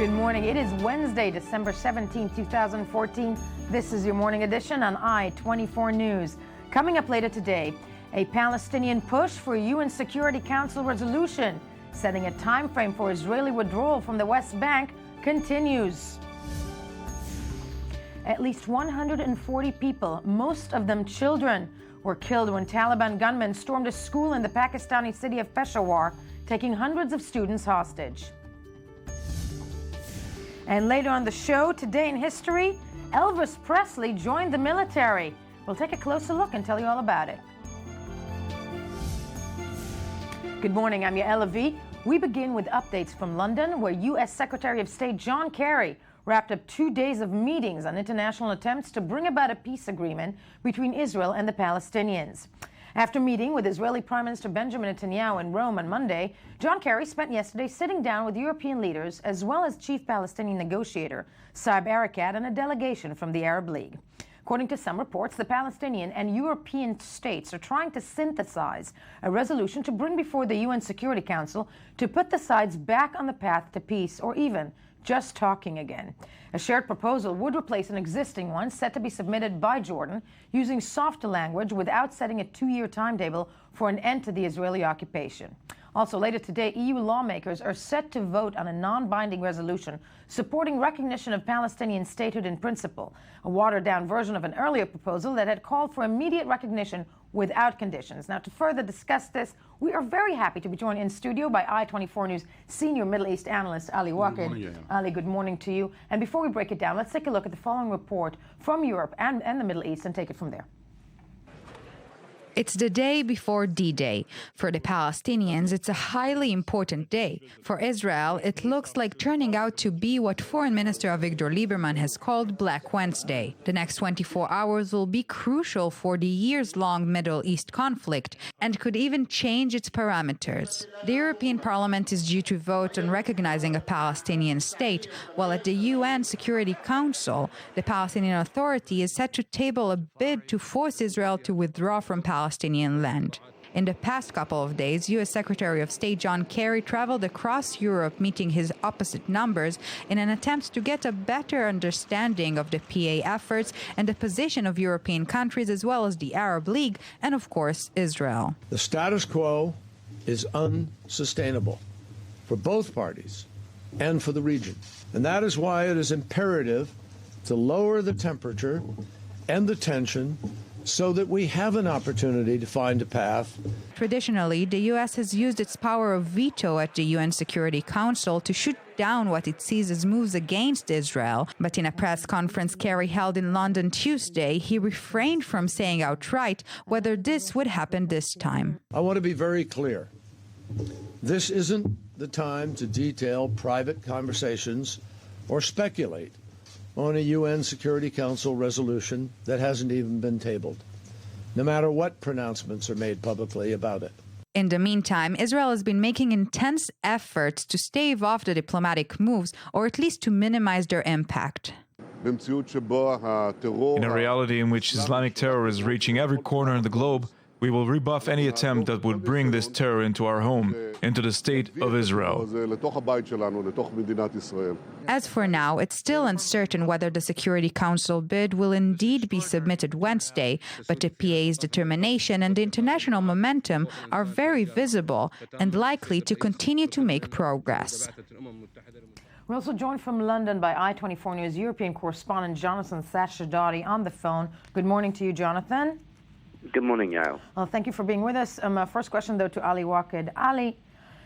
Good morning. It is Wednesday, December 17, 2014. This is your morning edition on I-24 News. Coming up later today, a Palestinian push for UN Security Council resolution setting a time frame for Israeli withdrawal from the West Bank continues. At least 140 people, most of them children, were killed when Taliban gunmen stormed a school in the Pakistani city of Peshawar, taking hundreds of students hostage. And later on the show, today in history, Elvis Presley joined the military. We'll take a closer look and tell you all about it. Good morning, I'm Yael Avi. We begin with updates from London, where U.S. Secretary of State John Kerry wrapped up 2 days of meetings on international attempts to bring about a peace agreement between Israel and the Palestinians. After meeting with Israeli Prime Minister Benjamin Netanyahu in Rome on Monday, John Kerry spent yesterday sitting down with European leaders as well as chief Palestinian negotiator Saeb Erekat and a delegation from the Arab League. According to some reports, the Palestinian and European states are trying to synthesize a resolution to bring before the UN Security Council to put the sides back on the path to peace, or even just talking again. A shared proposal would replace an existing one set to be submitted by Jordan using softer language without setting a 2-year timetable for an end to the Israeli occupation. Also later today, EU lawmakers are set to vote on a non-binding resolution supporting recognition of Palestinian statehood in principle, a watered-down version of an earlier proposal that had called for immediate recognition without conditions. Now, to further discuss this, we are very happy to be joined in studio by I-24 News senior Middle East analyst Ali Waqid. Ali, good morning to you. And before we break it down, let's take a look at the following report from Europe and the Middle East and take it from there. It's the day before D-Day. For the Palestinians, it's a highly important day. For Israel, it looks like turning out to be what Foreign Minister Avigdor Lieberman has called Black Wednesday. The next 24 hours will be crucial for the years-long Middle East conflict and could even change its parameters. The European Parliament is due to vote on recognizing a Palestinian state, while at the UN Security Council, the Palestinian Authority is set to table a bid to force Israel to withdraw from Palestinian land. In the past couple of days, U.S. Secretary of State John Kerry traveled across Europe meeting his opposite numbers in an attempt to get a better understanding of the PA efforts and the position of European countries as well as the Arab League and, of course, Israel. The status quo is unsustainable for both parties and for the region. And that is why it is imperative to lower the temperature and the tension so that we have an opportunity to find a path. Traditionally, the U.S. has used its power of veto at the UN Security Council to shoot down what it sees as moves against Israel. But in a press conference Kerry held in London Tuesday, he refrained from saying outright whether this would happen this time. I want to be very clear. This isn't the time to detail private conversations or speculate on a UN Security Council resolution that hasn't even been tabled, no matter what pronouncements are made publicly about it. In the meantime, Israel has been making intense efforts to stave off the diplomatic moves, or at least to minimize their impact. In a reality in which Islamic terror is reaching every corner of the globe, we will rebuff any attempt that would bring this terror into our home, into the state of Israel. As for now, it's still uncertain whether the Security Council bid will indeed be submitted Wednesday, but the PA's determination and the international momentum are very visible and likely to continue to make progress. We're also joined from London by I-24 News European correspondent Jonathan Sachadari on the phone. Good morning to you, Jonathan. Good morning, Yael. Well, thank you for being with us. First question, though, to Ali Waqid. Ali,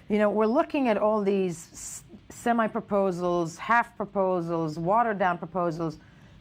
we're looking at all these semi-proposals, half proposals, watered-down proposals.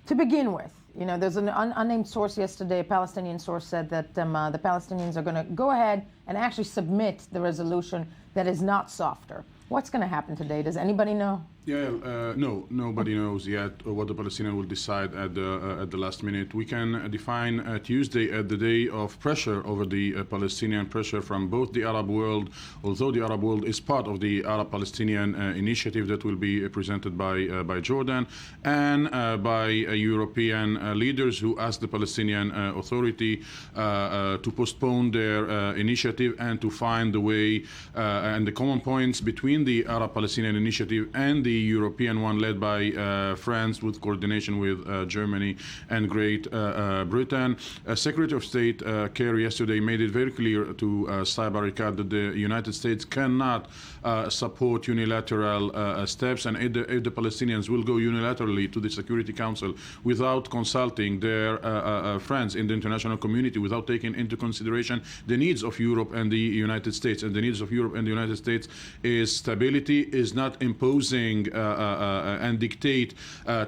To begin with, there's an unnamed source yesterday, a Palestinian source said that the Palestinians are going to go ahead and actually submit the resolution that is not softer. What's going to happen today? Does anybody know? No, nobody knows yet what the Palestinians will decide at the last minute. We can define Tuesday as the day of pressure over the Palestinian pressure from both the Arab world, although the Arab world is part of the Arab-Palestinian initiative that will be presented by Jordan, and by European leaders who asked the Palestinian Authority to postpone their initiative and to find the way and the common points between the Arab-Palestinian initiative and the European one led by France with coordination with Germany and Great Britain. Secretary of State Kerry yesterday made it very clear to Saeb Erekat that the United States cannot support unilateral steps, and if the Palestinians will go unilaterally to the Security Council without consulting their friends in the international community, without taking into consideration the needs of Europe and the United States. And the needs of Europe and the United States is stability, is not imposing and dictate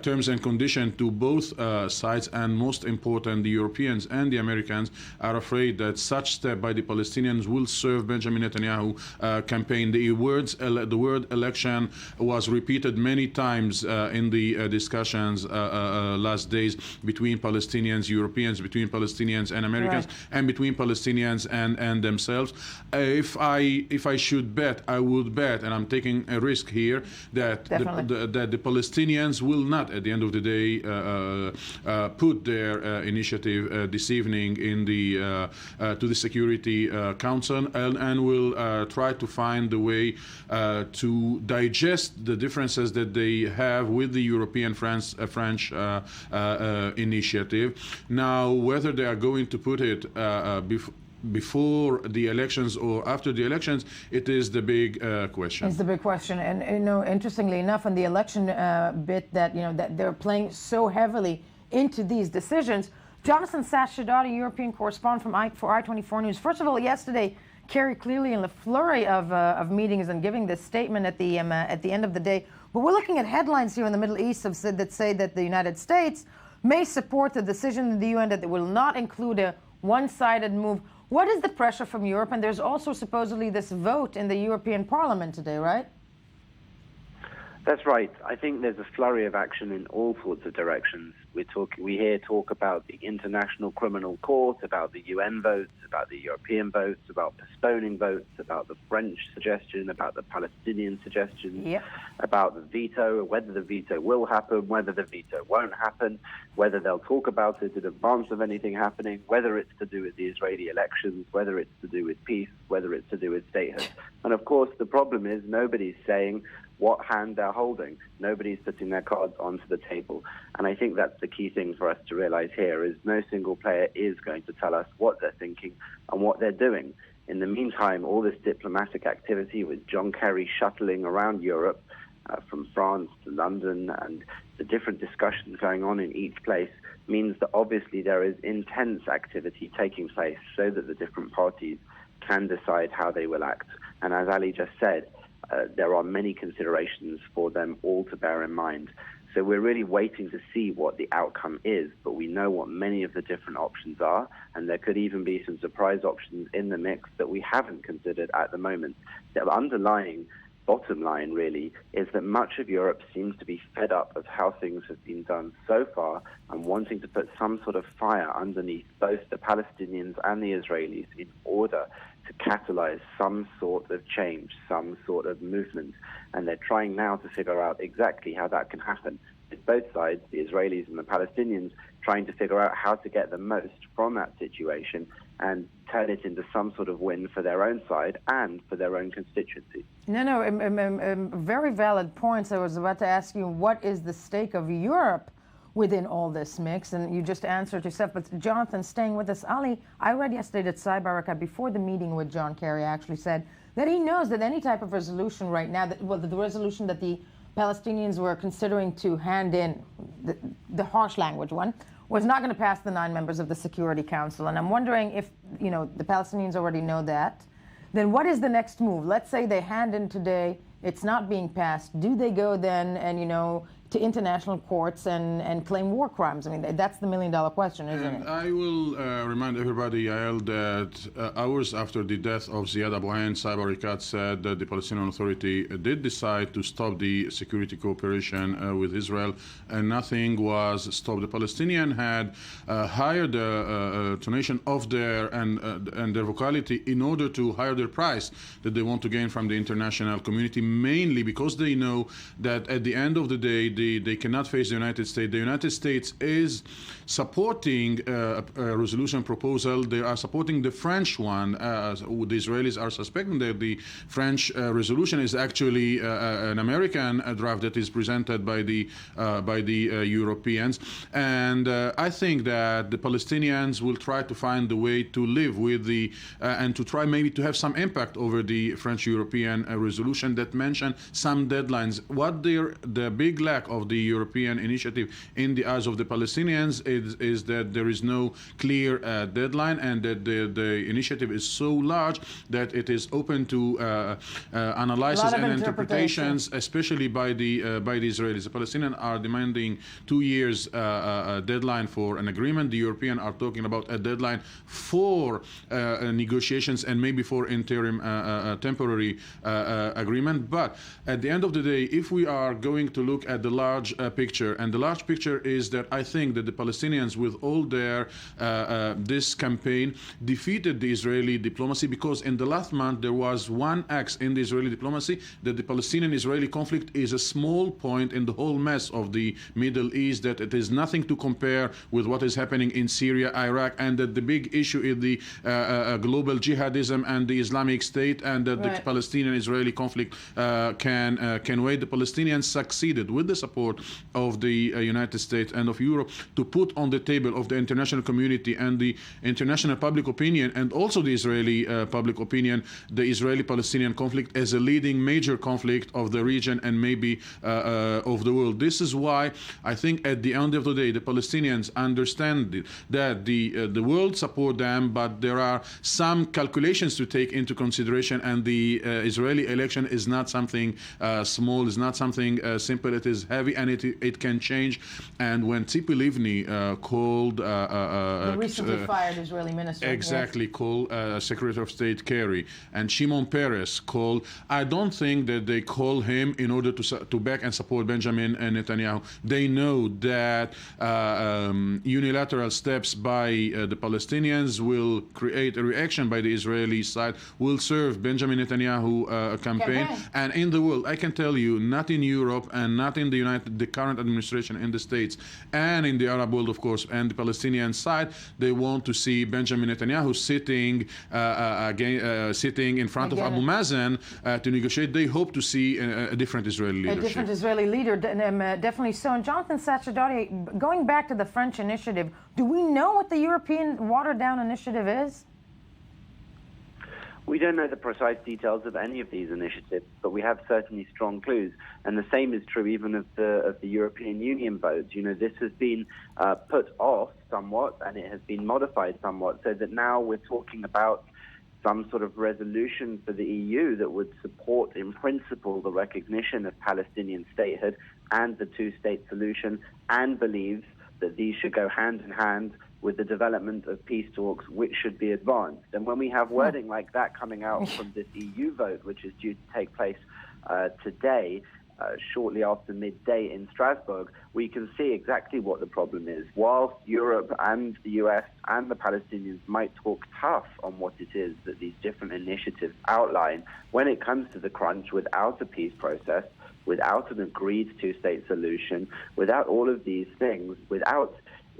terms and conditions to both sides, and most important, the Europeans and the Americans are afraid that such step by the Palestinians will serve Benjamin Netanyahu campaign. The word election was repeated many times in the discussions last days between Palestinians, Europeans, between Palestinians and Americans, right, and between Palestinians and themselves. If I should bet, I would bet, and I'm taking a risk here, that the Palestinians will not, at the end of the day, put their initiative this evening in the to the Security Council, and will try to find the way to digest the differences that they have with the European French initiative. Now, whether they are going to put it before the elections or after the elections, it is the big question. It's the big question. And, interestingly enough, on the election bit that, that they're playing so heavily into these decisions, Jonathan Sachedati, European correspondent for I-24 News. First of all, yesterday, Kerry clearly in the flurry of meetings and giving this statement at the end of the day. But we're looking at headlines here in the Middle East that say that the United States may support the decision in the UN that it will not include a one-sided move. What is the pressure from Europe? And there's also supposedly this vote in the European Parliament today, right? That's right. I think there's a flurry of action in all sorts of directions. We hear talk about the International Criminal Court, about the UN votes, about the European votes, about postponing votes, about the French suggestion, about the Palestinian suggestion, yep, about the veto, whether the veto will happen, whether the veto won't happen, whether they'll talk about it in advance of anything happening, whether it's to do with the Israeli elections, whether it's to do with peace, whether it's to do with statehood. And of course, the problem is nobody's saying what hand they're holding. Nobody's putting their cards onto the table. And I think that's the key thing for us to realize here, is no single player is going to tell us what they're thinking and what they're doing. In the meantime, all this diplomatic activity with John Kerry shuttling around Europe, from France to London, and the different discussions going on in each place, means that obviously there is intense activity taking place so that the different parties can decide how they will act. And as Ali just said, there are many considerations for them all to bear in mind. So we're really waiting to see what the outcome is, but we know what many of the different options are, and there could even be some surprise options in the mix that we haven't considered at the moment. The underlying bottom line, really, is that much of Europe seems to be fed up of how things have been done so far and wanting to put some sort of fire underneath both the Palestinians and the Israelis in order to catalyze some sort of change, some sort of movement. And they're trying now to figure out exactly how that can happen. With both sides, the Israelis and the Palestinians, trying to figure out how to get the most from that situation and turn it into some sort of win for their own side and for their own constituency. Very valid points. I was about to ask you, what is the stake of Europe within all this mix? And you just answered yourself. But Jonathan, staying with us, Ali, I read yesterday that Saeb Erekat, before the meeting with John Kerry, actually said that he knows that any type of resolution right now, the resolution that the Palestinians were considering to hand in, the harsh language one, was not going to pass the 9 members of the Security Council. And I'm wondering if, the Palestinians already know that, then what is the next move? Let's say they hand in today, it's not being passed. Do they go then and, to international courts and claim war crimes? I mean, that's the million-dollar question, isn't it? I will remind everybody, Yael, that hours after the death of Ziad Abu Ain, Saeb Erekat said that the Palestinian Authority did decide to stop the security cooperation with Israel, and nothing was stopped. The Palestinians had hired a tonation of their and their vocality in order to hire their price that they want to gain from the international community, mainly because they know that at the end of the day, they cannot face the United States. The United States is supporting a resolution proposal. They are supporting the French one. The Israelis are suspecting that the French resolution is actually an American draft that is presented by the Europeans. And I think that the Palestinians will try to find a way to live with the and to try maybe to have some impact over the French-European resolution that mention some deadlines. What the big lack of the European initiative in the eyes of the Palestinians is that there is no clear deadline, and that the initiative is so large that it is open to analysis and interpretations, especially by the Israelis. The Palestinians are demanding 2 years deadline for an agreement. The Europeans are talking about a deadline for negotiations and maybe for interim temporary agreement. But at the end of the day, if we are going to look at the large picture, and the large picture is that I think that the Palestinians, with all their this campaign, defeated the Israeli diplomacy, because in the last month there was one axe in the Israeli diplomacy, that the Palestinian-Israeli conflict is a small point in the whole mess of the Middle East, that it is nothing to compare with what is happening in Syria, Iraq, and that the big issue is the global jihadism and the Islamic State, and that the Palestinian-Israeli conflict can wait. The Palestinians succeeded, with the support of the United States and of Europe, to put on the table of the international community and the international public opinion, and also the Israeli public opinion, the Israeli-Palestinian conflict as a leading major conflict of the region and maybe of the world. This is why I think at the end of the day, the Palestinians understand that the world support them, but there are some calculations to take into consideration, and the Israeli election is not something small, is not something simple. It is heavy, and it can change. And when Tzipi Livni called the recently fired Israeli minister, exactly, called Secretary of State Kerry, and Shimon Peres called, I don't think that they call him in order to back and support Benjamin Netanyahu. They know that unilateral steps by the Palestinians will create a reaction by the Israeli side, will serve Benjamin Netanyahu campaign. And in the world, I can tell you, not in Europe and not in the current administration in the States and in the Arab world, of course, and the Palestinian side, they want to see Benjamin Netanyahu sitting in front of Abu Mazen to negotiate. They hope to see a different Israeli leadership. A different Israeli leader, definitely so. And Jonathan Sachadori, going back to the French initiative, do we know what the European watered-down initiative is? We don't know the precise details of any of these initiatives, but we have certainly strong clues. And the same is true even of the European Union vote. You know, this has been put off somewhat, and it has been modified somewhat, so that now we're talking about some sort of resolution for the EU that would support, in principle, the recognition of Palestinian statehood and the two-state solution, and believes that these should go hand in hand with the development of peace talks, which should be advanced. And when we have wording like that coming out from this EU vote, which is due to take place today, shortly after midday in Strasbourg, we can see exactly what the problem is. Whilst Europe and the US and the Palestinians might talk tough on what it is that these different initiatives outline, when it comes to the crunch, without a peace process, without an agreed two-state solution, without all of these things, without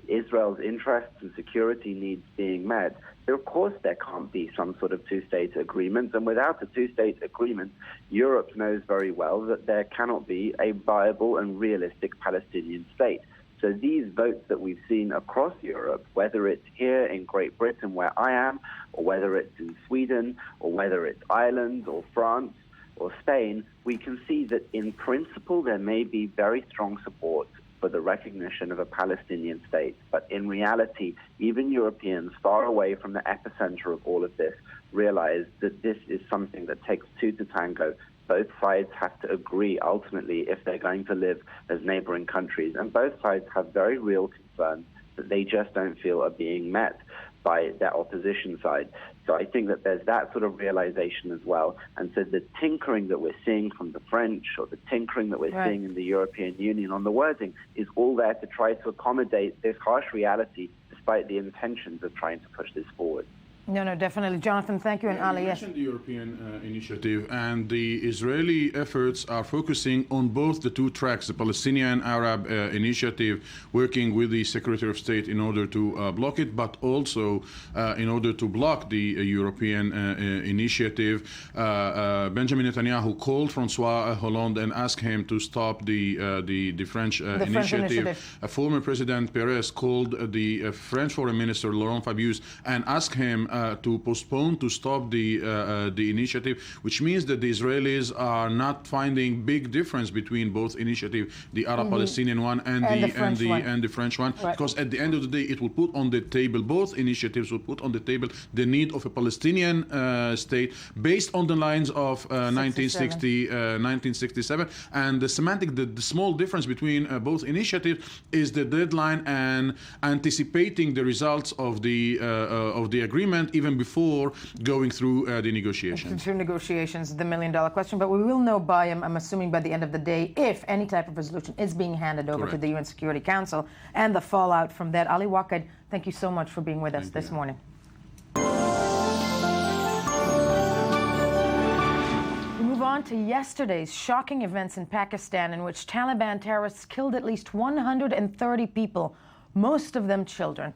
Israel's interests and security needs being met, of course there can't be some sort of two-state agreement. And without a two-state agreement, Europe knows very well that there cannot be a viable and realistic Palestinian state. So these votes that we've seen across Europe, whether it's here in Great Britain where I am, or whether it's in Sweden, or whether it's Ireland or France or Spain, we can see that in principle there may be very strong support for the recognition of a Palestinian state. But in reality, even Europeans far away from the epicenter of all of this realize that this is something that takes two to tango. Both sides have to agree ultimately if they're going to live as neighboring countries. And both sides have very real concerns that they just don't feel are being met by their opposition side. So I think that there's that sort of realization as well. And so the tinkering that we're seeing from the French, or the tinkering that we're seeing in the European Union on the wording, is all there to try to accommodate this harsh reality, despite the intentions of trying to push this forward. No, definitely. Jonathan, thank you. And Ali, you yes. mentioned the European initiative, and the Israeli efforts are focusing on both the two tracks, the Palestinian Arab initiative, working with the Secretary of State in order to block it, but also in order to block the European initiative. Benjamin Netanyahu called Francois Hollande and asked him to stop the French initiative. Former President Perez called the French Foreign Minister Laurent Fabius and asked him to postpone, to stop the initiative, which means that the Israelis are not finding big difference between both initiative, the Arab-Palestinian one and the French one, right. Because at the end of the day, it will put on the table, both initiatives will put on the table the need of a Palestinian state based on the lines of 1967, and the semantic, the small difference between both initiatives is the deadline and anticipating the results of the agreement even before going through the negotiations. Through negotiations, the million-dollar question. But we will know by, I'm assuming by the end of the day, if any type of resolution is being handed over to the UN Security Council and the fallout from that. Ali Waqid, thank you so much for being with us this morning. We move on to yesterday's shocking events in Pakistan, in which Taliban terrorists killed at least 130 people, most of them children,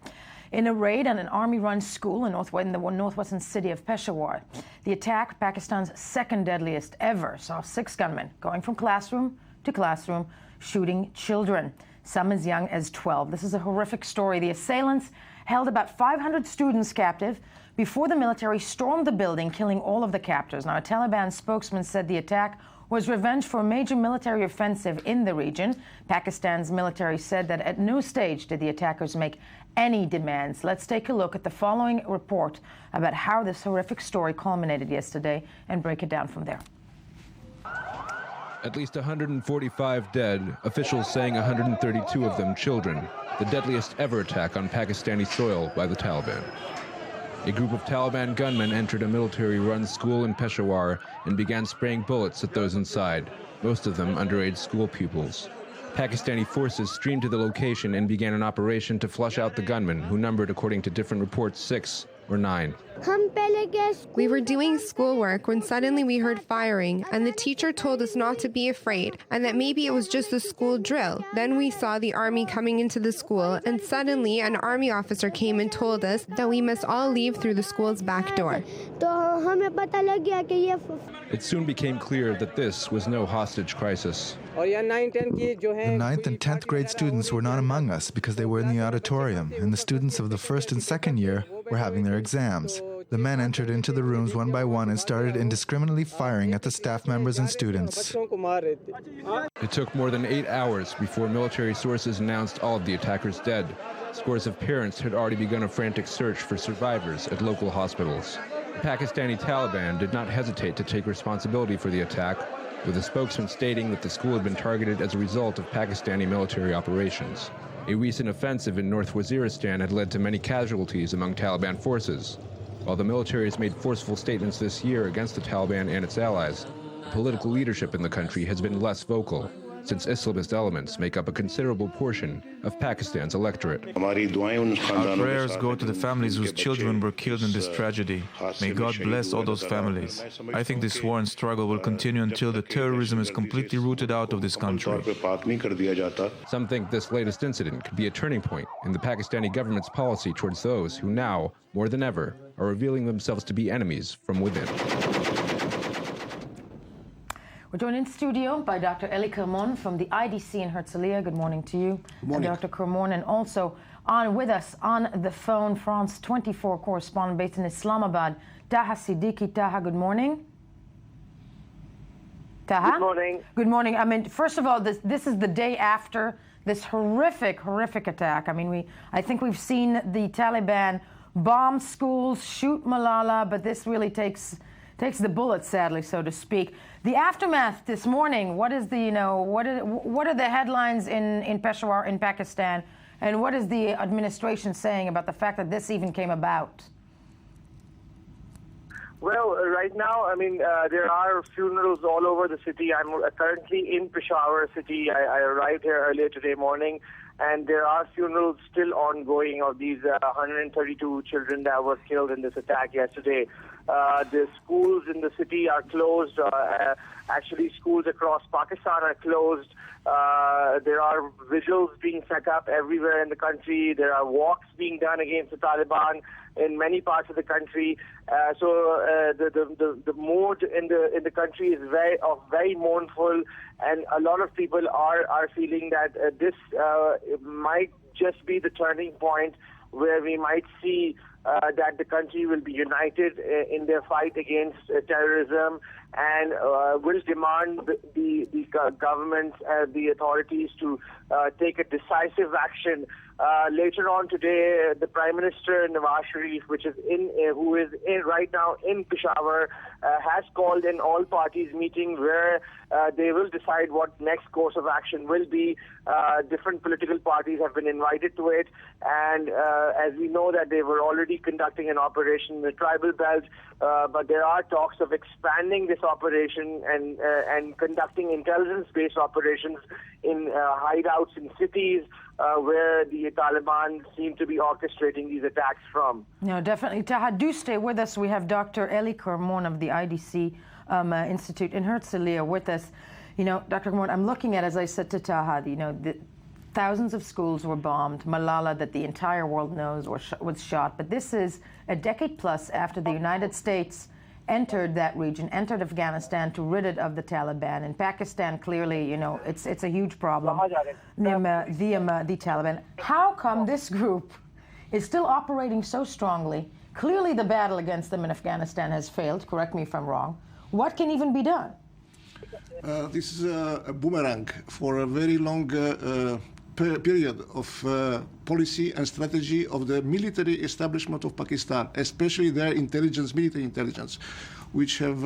in a raid on an army-run school in the northwestern city of Peshawar. The attack, Pakistan's second deadliest ever, saw 6 gunmen going from classroom to classroom, shooting children, some as young as 12. This is a horrific story. The assailants held about 500 students captive before the military stormed the building, killing all of the captors. Now, a Taliban spokesman said the attack was revenge for a major military offensive in the region. Pakistan's military said that at no stage did the attackers make any demands. Let's take a look at the following report about how this horrific story culminated yesterday and break it down from there. At least 145 dead, officials saying 132 of them children. The deadliest ever attack on Pakistani soil by the Taliban. A group of Taliban gunmen entered a military-run school in Peshawar and began spraying bullets at those inside, most of them underage school pupils. Pakistani forces streamed to the location and began an operation to flush out the gunmen, who numbered, according to different reports, 6 or 9. We were doing schoolwork when suddenly we heard firing, and the teacher told us not to be afraid and that maybe it was just a school drill. Then we saw the army coming into the school, and suddenly an army officer came and told us that we must all leave through the school's back door. It soon became clear that this was no hostage crisis. The 9th and 10th grade students were not among us because they were in the auditorium, and the students of the 1st and 2nd year were having their exams. The men entered into the rooms one by one and started indiscriminately firing at the staff members and students. It took more than 8 hours before military sources announced all of the attackers dead. Scores of parents had already begun a frantic search for survivors at local hospitals. The Pakistani Taliban did not hesitate to take responsibility for the attack, with a spokesman stating that the school had been targeted as a result of Pakistani military operations. A recent offensive in North Waziristan had led to many casualties among Taliban forces. While the military has made forceful statements this year against the Taliban and its allies, the political leadership in the country has been less vocal, since Islamist elements make up a considerable portion of Pakistan's electorate. Our prayers go to the families whose children were killed in this tragedy. May God bless all those families. I think this war and struggle will continue until the terrorism is completely rooted out of this country. Some think this latest incident could be a turning point in the Pakistani government's policy towards those who now, more than ever, are revealing themselves to be enemies from within. We're joined in studio by Dr. Eli Kermon from the IDC in Herzliya. Good morning to you. Good morning. Dr. Kermon, and also with us on the phone, France 24 correspondent based in Islamabad, Taha Siddiqui. Taha, good morning. Taha? Good morning. Good morning. I mean, first of all, this is the day after this horrific attack. I mean, I think we've seen the Taliban bomb schools, shoot Malala, but this really takes the bullet, sadly, so to speak. The aftermath this morning, what is the, what are the headlines in Peshawar, in Pakistan, and what is the administration saying about the fact that this even came about? Well, right now, I mean, there are funerals all over the city. I'm currently in Peshawar city. I arrived here earlier today morning, and there are funerals still ongoing of these 132 children that were killed in this attack yesterday. The schools in the city are closed. Actually, schools across Pakistan are closed. There are vigils being set up everywhere in the country. There are walks being done against the Taliban in many parts of the country. The mood in the country is very mournful, and a lot of people are feeling that this might just be the turning point where we might see that the country will be united in their fight against terrorism, and will demand the governments and the authorities to take a decisive action. Later on today, the Prime Minister Nawaz Sharif, who is right now in Peshawar, has called an all-parties meeting where they will decide what next course of action will be. Different political parties have been invited to it, and as we know that they were already conducting an operation in the tribal belt, but there are talks of expanding this operation and conducting intelligence-based operations in hideouts in cities where the Taliban seem to be orchestrating these attacks from. No, definitely. Taha, do stay with us. We have Dr. Eli Karmon of the IDC Institute in Herzliya with us. You know, Dr. Karmon, I'm looking at, as I said to Taha, you know, thousands of schools were bombed. Malala, that the entire world knows, was shot. But this is a decade plus after the United States entered that region, entered Afghanistan to rid it of the Taliban. In Pakistan, clearly, you know, it's a huge problem, the Taliban. How come this group is still operating so strongly? Clearly the battle against them in Afghanistan has failed, correct me if I'm wrong. What can even be done? This is a boomerang for a very long period of policy and strategy of the military establishment of Pakistan, especially their intelligence, military intelligence, which have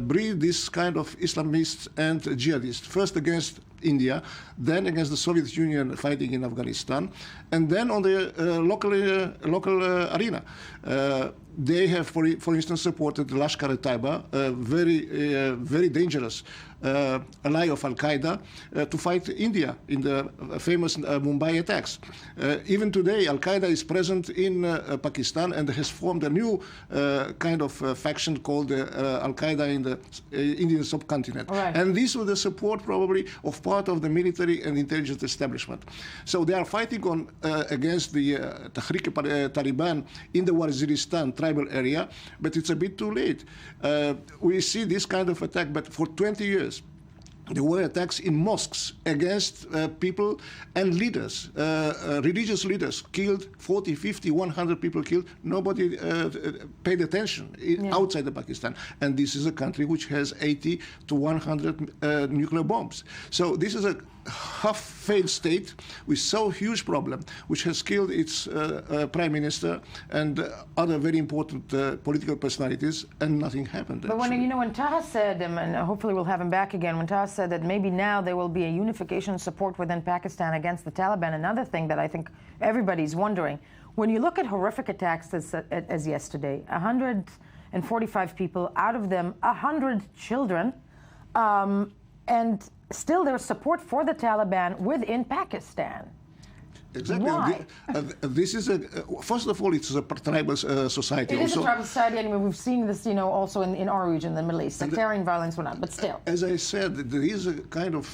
breed this kind of Islamists and jihadists, first against India, then against the Soviet Union fighting in Afghanistan, and then on the local arena. They have, for instance, supported Lashkar-e-Taiba, a very dangerous ally of Al-Qaeda, to fight India in the famous Mumbai attacks. Even today, Al-Qaeda is present in Pakistan and has formed a new kind of faction called Al-Qaeda in the Indian subcontinent. Right. And this with the support probably of part of the military and intelligence establishment. So they are fighting on against the Taliban in the Waziristan tribal area, but it's a bit too late. We see this kind of attack, but for 20 years, there were attacks in mosques against people and leaders, religious leaders killed, 40, 50, 100 people killed. Nobody paid attention outside of Pakistan. And this is a country which has 80 to 100 nuclear bombs. So this is a half-failed state with so huge problem, which has killed its prime minister and other very important political personalities, and nothing happened. But when Taha said, and hopefully we'll have him back again, when Taha said that maybe now there will be a unification support within Pakistan against the Taliban, another thing that I think everybody's wondering, when you look at horrific attacks as yesterday, 145 people, out of them 100 children, and still there's support for the Taliban within Pakistan. Exactly. Why? This is first of all, it's a tribal society. It is a tribal society, and we've seen this, also in our region, the Middle East. Sectarian violence went on, but still. As I said, there is a kind of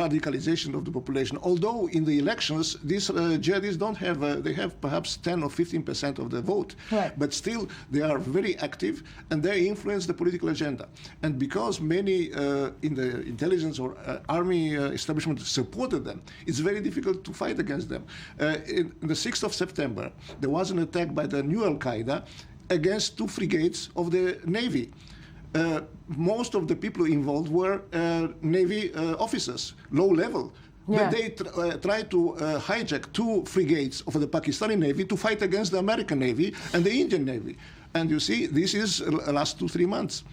radicalization of the population. Although in the elections, these jihadists don't have, they have perhaps 10 or 15% of the vote. Right. But still, they are very active, and they influence the political agenda. And because many in the intelligence or army establishment supported them, it's very difficult to fight against them. In the 6th of September, there was an attack by the new Al-Qaeda against 2 frigates of the Navy. Most of the people involved were Navy officers, low level. Yeah. But they tried to hijack 2 frigates of the Pakistani Navy to fight against the American Navy and the Indian Navy. And you see, this is the last 2-3 months.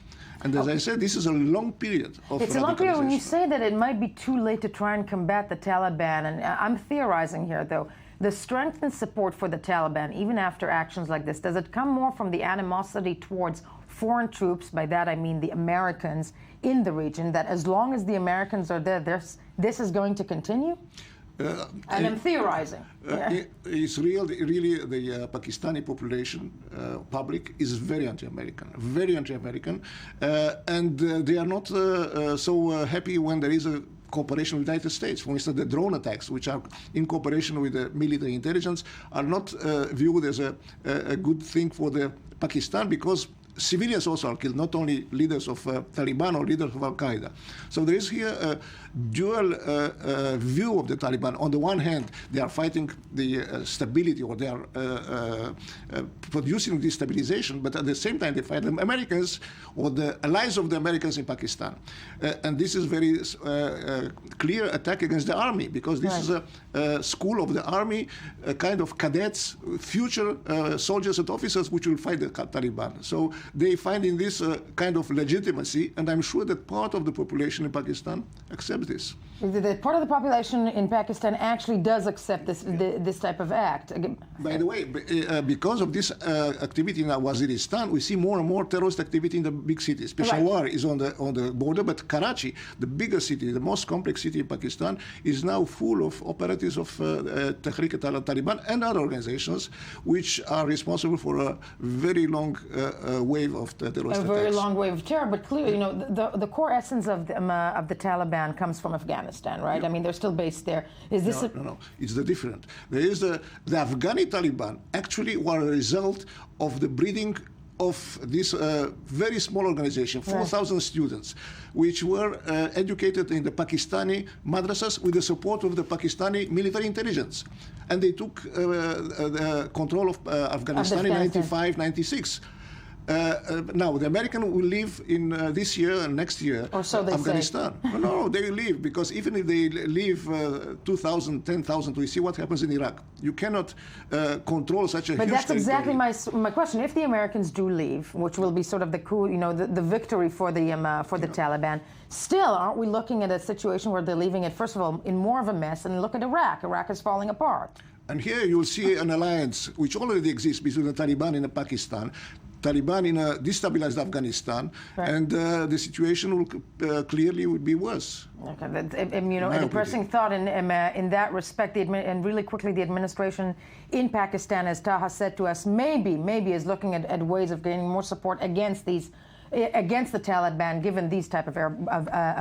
And as I said, this is a long period of It's a long period when you say that it might be too late to try and combat the Taliban. And I'm theorizing here, though. The strength and support for the Taliban, even after actions like this, does it come more from the animosity towards foreign troops? By that I mean the Americans in the region, that as long as the Americans are there, this is going to continue? And I'm theorizing. It's really the Pakistani population, public, is very anti-American, and they are not so happy when there is a cooperation with the United States. For instance, the drone attacks, which are in cooperation with the military intelligence, are not viewed as a good thing for the Pakistan, because civilians also are killed, not only leaders of Taliban or leaders of Al-Qaeda. So there is here a dual view of the Taliban. On the one hand, they are fighting the stability, or they are producing destabilization, but at the same time they fight the Americans or the allies of the Americans in Pakistan. And this is very clear attack against the army, because this is a school of the army, a kind of cadets, future soldiers and officers which will fight the Taliban. So they find in this kind of legitimacy, and I'm sure that part of the population in Pakistan accepts this. The part of the population in Pakistan actually does accept this type of act. By the way, because of this activity in Waziristan, we see more and more terrorist activity in the big cities. Peshawar is on the border, but Karachi, the biggest city, the most complex city in Pakistan, is now full of operatives of Tehrik Taliban and other organizations, which are responsible for a very long wave of terrorist attacks. A very long wave of terror, but clearly, you know, the core essence of the Taliban comes from Afghanistan, right? Yeah. I mean, they're still based there. Is this No. It's the different. There is the Afghani Taliban actually were a result of the breeding of this very small organization, 4,000 students, which were educated in the Pakistani madrasas with the support of the Pakistani military intelligence. And they took the control of Afghanistan in 95, 96. Now, the American will leave in this year and next year, or so they Afghanistan. No, they will leave, because even if they leave 2,000, 10,000, we see what happens in Iraq. You cannot control such a huge territory. But that's exactly my question. If the Americans do leave, which will be sort of the coup, you know, the victory for the Taliban, still, aren't we looking at a situation where they're leaving it, first of all, in more of a mess? And look at Iraq. Iraq is falling apart. And here you will see an alliance which already exists between the Taliban and Pakistan. Taliban in a destabilized Afghanistan, and the situation will clearly would be worse. Okay, you know, a depressing thought in that respect. And really quickly, the administration in Pakistan, as Taha said to us, maybe is looking at ways of gaining more support against the Taliban, given these type of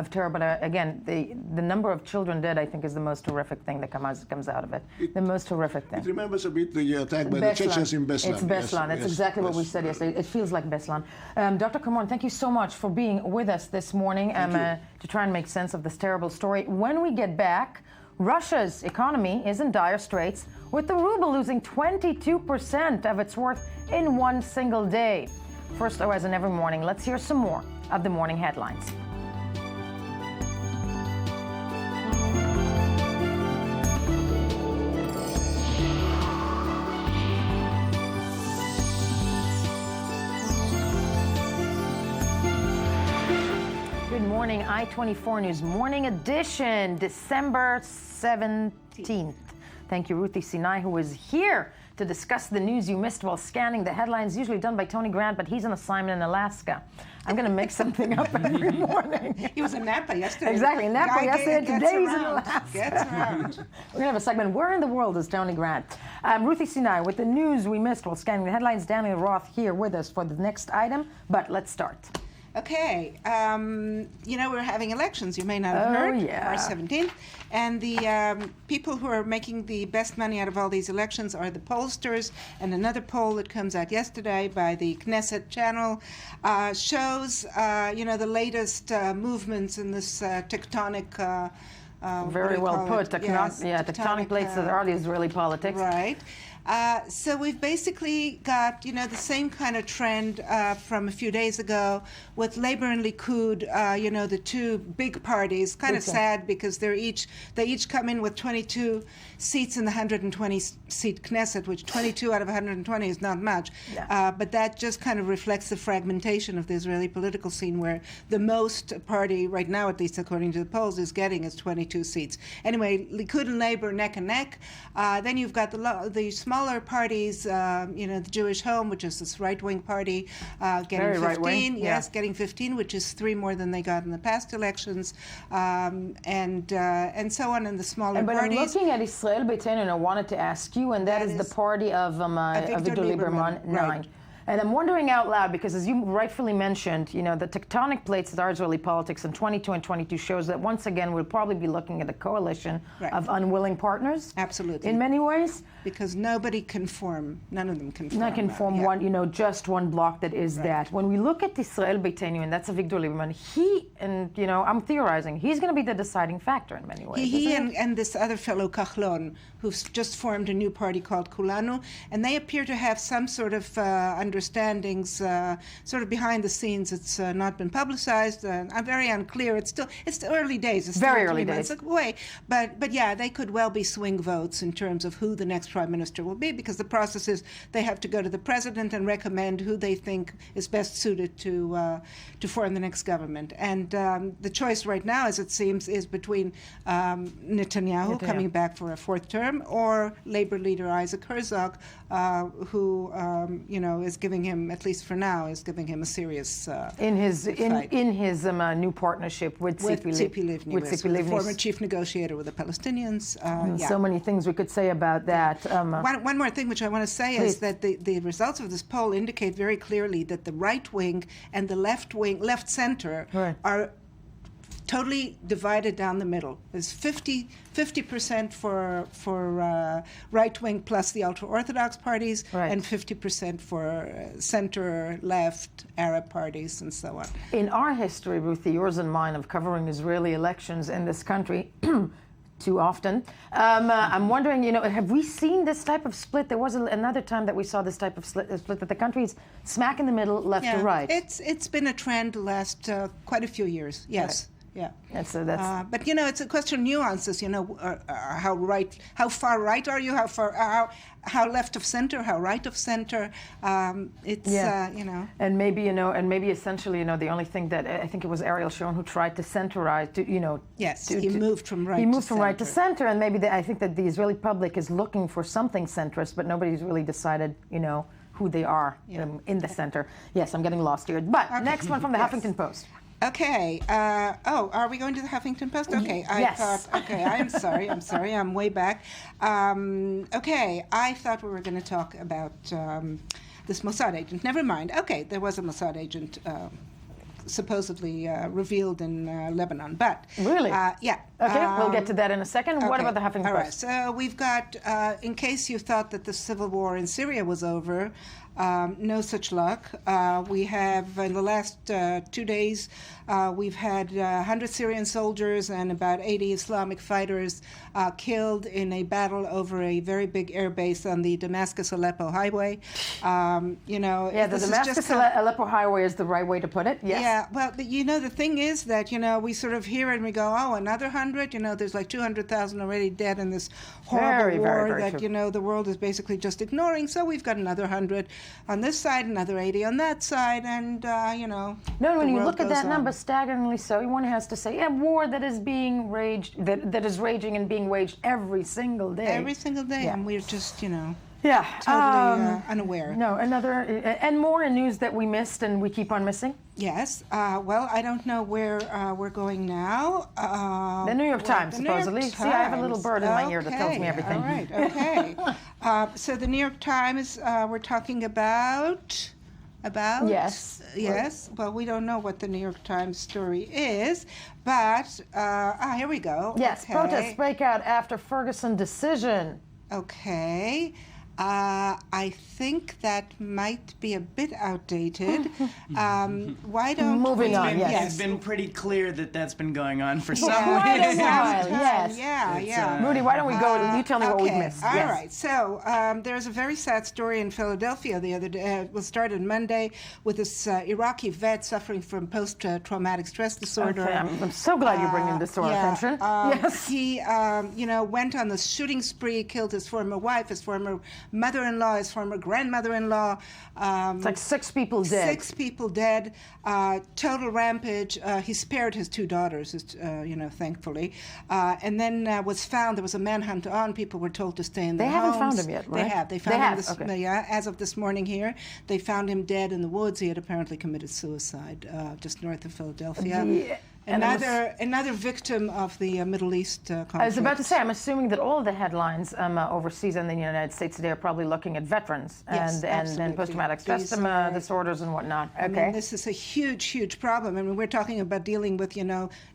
terror. But again, the number of children dead, I think, is the most horrific thing that comes out of it. The most horrific thing. It remembers a bit the attack by the Chechens in Beslan. It's Beslan. It's exactly what we said yesterday. It feels like Beslan. Dr. Kamran, thank you so much for being with us this morning to try and make sense of this terrible story. When we get back, Russia's economy is in dire straits, with the ruble losing 22% of its worth in one single day. First, as in every morning, let's hear some more of the morning headlines. Good morning, I-24 News Morning Edition, December 17th. Thank you, Ruthie Sinai, who is here to discuss the news you missed while scanning the headlines, usually done by Tony Grant, but he's on assignment in Alaska. I'm going to make something up every morning. He was in Napa yesterday. Exactly, in Napa yesterday, today he's in Alaska. Gets around. We're going to have a segment, Where in the World is Tony Grant? Ruthie Sinai with the news we missed while scanning the headlines. Daniel Roth here with us for the next item, but let's start. Okay, you know, we're having elections, you may not have heard, March 17th, and the people who are making the best money out of all these elections are the pollsters, and another poll that comes out yesterday by the Knesset channel shows, you know, the latest movements in this tectonic very well put. Tectonic plates that are the Israeli politics. Right. So we've basically got, you know, the same kind of trend from a few days ago with Labour and Likud, you know, the two big parties. Kind of sad because they each come in with 22 seats in the 120-seat Knesset, which 22 out of 120 is not much. Yeah. But that just kind of reflects the fragmentation of the Israeli political scene, where the most party, right now at least according to the polls, is getting is 22 seats. Anyway, Likud and Labour neck and neck. Then you've got the small smaller parties, the Jewish Home, which is this right-wing party, getting 15. Yes, getting 15, which is 3 more than they got in the past elections, and so on in the smaller but parties. I'm looking at Israel Beitenu, and I wanted to ask you, and that is the party of Victor Lieberman, 9. Right. And I'm wondering out loud, because as you rightfully mentioned, the tectonic plates of our Israeli politics in 22 and 22 shows that once again we'll probably be looking at a coalition of unwilling partners. Absolutely. In many ways. Because nobody can form, none of them can form. Not can form one, just one block that is that. When we look at Israel Beitenu, and that's a Victor Lieberman, I'm theorizing, he's going to be the deciding factor in many ways. He and this other fellow, Kahlon, who's just formed a new party called Kulanu, and they appear to have some sort of understandings, sort of behind the scenes. It's not been publicized. I'm very unclear. It's the early days. It's very still early 3 days. months away. But yeah, they could well be swing votes in terms of who the next prime minister will be, because the process is they have to go to the president and recommend who they think is best suited to form the next government. And the choice right now, as it seems, is between Netanyahu coming back for a 4th term, or Labor leader Isaac Herzog, who is giving him, at least for now, is giving him a serious in his new partnership with Tzipi Livni, the former chief negotiator with the Palestinians. So many things we could say about that. One more thing which I want to say is that the results of this poll indicate very clearly that the right wing and the left center are totally divided down the middle. There's 50% for right wing plus the ultra orthodox parties, and 50% for center left Arab parties and so on. In our history, Ruthie, yours and mine, of covering Israeli elections in this country too often, I'm wondering, have we seen this type of split? There was another time that we saw this type of split that the country's smack in the middle, left to right. It's been a trend the last quite a few years. Yes. Right. Yeah, but it's a question of nuances. How far right are you? How left of center? How right of center? And maybe essentially, the only thing that I think it was Ariel Sharon who tried to centerize. He moved from right. He moved from center. right to center, and maybe I think that the Israeli public is looking for something centrist, but nobody's really decided, who they are in the center. Yes, I'm getting lost here. But next one from the Huffington Post. Okay. Are we going to the Huffington Post? Okay. I'm sorry. I'm way back. Okay. I thought we were going to talk about this Mossad agent. Never mind. Okay. There was a Mossad agent supposedly revealed in Lebanon. But really? Yeah. Okay. We'll get to that in a second. What about the Huffington Post? All right. So we've got, in case you thought that the civil war in Syria was over, no such luck. We have, in the last 2 days, we've had 100 Syrian soldiers and about 80 Islamic fighters killed in a battle over a very big air base on the Damascus-Aleppo highway. The Damascus-Aleppo highway is the right way to put it. Yes. Yeah. Well, the thing is that we sort of hear it and we go, oh, another 100. There's like 200,000 already dead in this horrible war that the world is basically just ignoring. So we've got another 100 on this side, another 80 on that side, and No, when you look at that number, staggeringly so, one has to say a war that is being raged, that is raging and being waged every single day. Every single day, and we're just totally unaware. No, and more news that we missed and we keep on missing. Yes. Well, I don't know where we're going now. The New York Times, supposedly. See, I have a little bird in my ear that tells me everything. All right. Okay. So the New York Times, we're talking about. Yes. Well, we don't know what the New York Times story is, but here we go. Yes. Okay. Protests break out after Ferguson decision. Okay. I think that might be a bit outdated. Why don't Moving on, yes. It's been pretty clear that that's been going on for some quite a while, yes. Yeah. Rudy, why don't we go, you tell me what we've missed. All right, so there's a very sad story in Philadelphia the other day. It was started Monday with this Iraqi vet suffering from post-traumatic stress disorder. Okay, I'm so glad you're bringing this to our attention. Yes. He, went on the shooting spree, killed his former wife, his former mother-in-law, his former grandmother-in-law. It's like 6 people dead. 6 people dead. Total rampage. He spared his 2 daughters, thankfully. And then was found. There was a manhunt on. People were told to stay in their homes. They haven't found him yet, right? They have. They found him okay. as of this morning here. They found him dead in the woods. He had apparently committed suicide just north of Philadelphia. Another victim of the Middle East conflict. I was about to say, I'm assuming that all the headlines overseas and in the United States today are probably looking at veterans and post-traumatic stress disorders and whatnot. Okay. I mean, this is a huge, huge problem. I mean, we're talking about dealing with,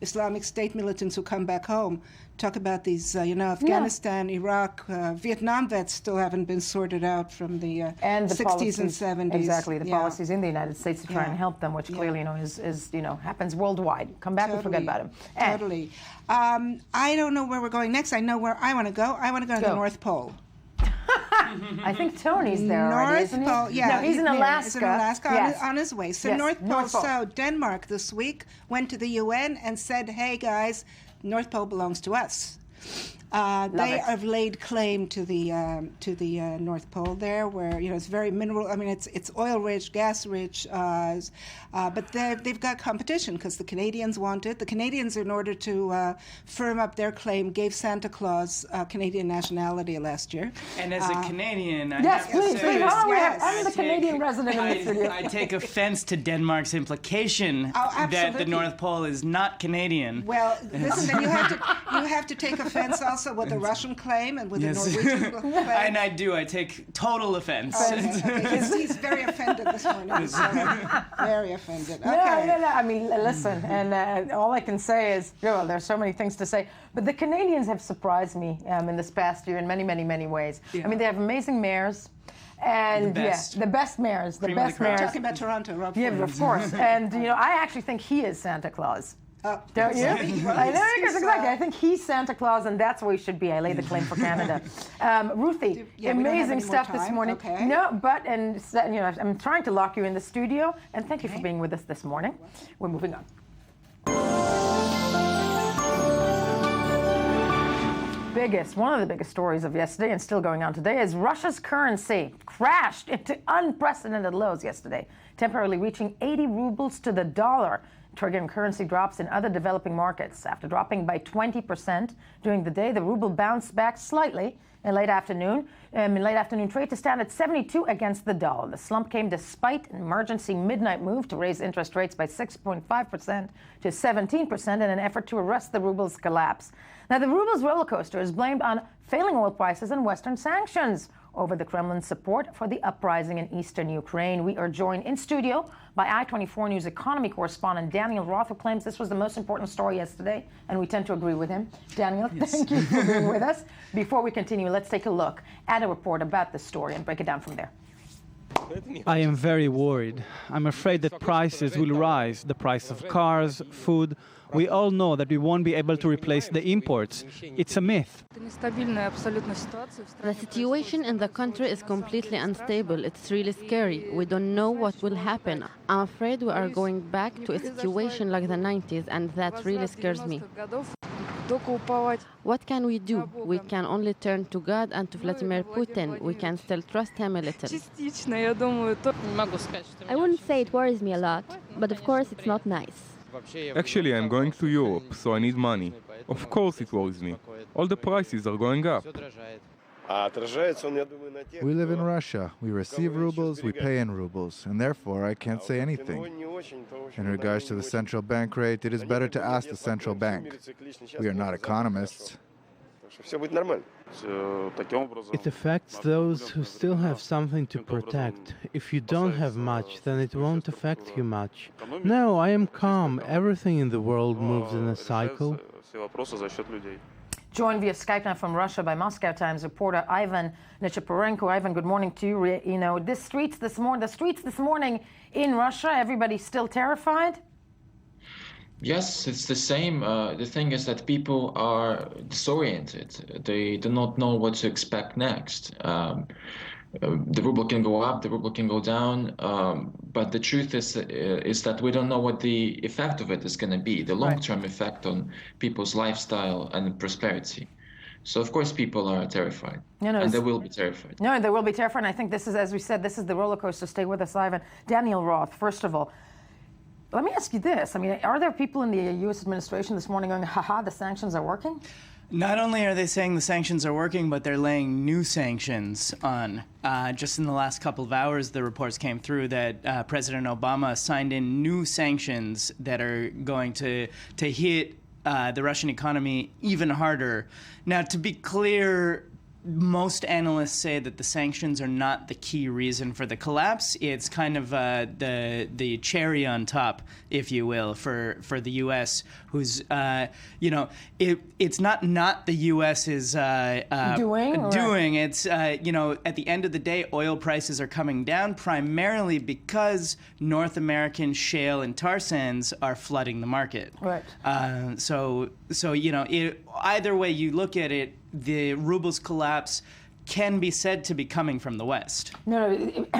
Islamic State militants who come back home. Talk about these, Afghanistan, Iraq, Vietnam vets still haven't been sorted out from the 60s and 70s. Exactly, the policies in the United States to try and help them, which clearly, is happens worldwide. Come back and forget about them. Totally. I don't know where we're going next. I know where I want to go. I want to go to the North Pole. I think Tony's there already, isn't he? North Pole, yeah. No, he's in Alaska. He's in Alaska yes. on his way. So yes. North Pole. So Denmark this week went to the UN and said, hey, guys, North Pole belongs to us. They have laid claim to the North Pole there, where it's very mineral. I mean, it's oil rich, gas rich, but they've got competition because the Canadians want it. The Canadians, in order to firm up their claim, gave Santa Claus Canadian nationality last year. And as a Canadian, I yes, have please, to say, I'm the Canadian resident in the studio. I take offense to Denmark's implication that the North Pole is not Canadian. Well, listen, then you have to take offense also with the Russian claim and with the Norwegian claim. And I do. I take total offense. Okay. He's very offended this morning. Very offended. Okay. No. I mean, listen, and all I can say is, there's so many things to say, but the Canadians have surprised me in this past year in many, many, many ways. Yeah. I mean, they have amazing mayors. And the best mayors. The best mayors. Talking about Toronto, Rob. Yeah, of course. And I actually think he is Santa Claus. Don't you? I know, because exactly. I think he's Santa Claus, and that's where he should be. I lay the claim for Canada. Ruthie, amazing stuff this morning. Okay. No, but I'm trying to lock you in the studio, and thank you for being with us this morning. We're moving on. One of the biggest stories of yesterday and still going on today is Russia's currency crashed into unprecedented lows yesterday, temporarily reaching 80 rubles to the dollar, triggering currency drops in other developing markets. After dropping by 20% during the day, the ruble bounced back slightly in late afternoon trade to stand at 72 against the dollar. The slump came despite an emergency midnight move to raise interest rates by 6.5% to 17% in an effort to arrest the ruble's collapse. Now, the ruble's roller coaster is blamed on failing oil prices and Western sanctions over the Kremlin's support for the uprising in eastern Ukraine. We are joined in studio by I-24 News economy correspondent Daniel Roth, who claims this was the most important story yesterday, and we tend to agree with him. Daniel, thank you for being with us. Before we continue, let's take a look at a report about this story and break it down from there. I am very worried. I'm afraid that prices will rise, the price of cars, food. We all know that we won't be able to replace the imports. It's a myth. The situation in the country is completely unstable. It's really scary. We don't know what will happen. I'm afraid we are going back to a situation like the 90s, and that really scares me. What can we do? We can only turn to God and to Vladimir Putin. We can still trust him a little. I wouldn't say it worries me a lot, but of course it's not nice. Actually, I'm going to Europe, so I need money. Of course it worries me. All the prices are going up. We live in Russia. We receive rubles, we pay in rubles, and therefore I can't say anything. In regards to the central bank rate, it is better to ask the central bank. We are not economists. It affects those who still have something to protect. If you don't have much, then it won't affect you much. No, I am calm. Everything in the world moves in a cycle. Joined via Skype now from Russia by Moscow Times reporter Ivan Nechepurenko. Ivan, good morning to you. The streets this morning in Russia, everybody's still terrified? Yes, it's the same. The thing is that people are disoriented. They do not know what to expect next. The ruble can go up, the ruble can go down, but the truth is that we don't know what the effect of it is going to be, the long-term effect on people's lifestyle and prosperity. So of course people are terrified, and they will be terrified. No, they will be terrified. And I think this is, as we said, this is the roller coaster. Stay with us, Ivan. Daniel Roth, first of all, let me ask you this. I mean, are there people in the U.S. administration this morning going, haha, the sanctions are working? Not only are they saying the sanctions are working, but they're laying new sanctions on. Just in the last couple of hours, the reports came through that President Obama signed in new sanctions that are going to hit the Russian economy even harder. Now, to be clear, most analysts say that the sanctions are not the key reason for the collapse. It's kind of the cherry on top, if you will, for the U.S., who's, it's not the U.S. is doing. It's, at the end of the day, oil prices are coming down primarily because North American shale and tar sands are flooding the market. Right. Either way you look at it, the ruble's collapse can be said to be coming from the West. If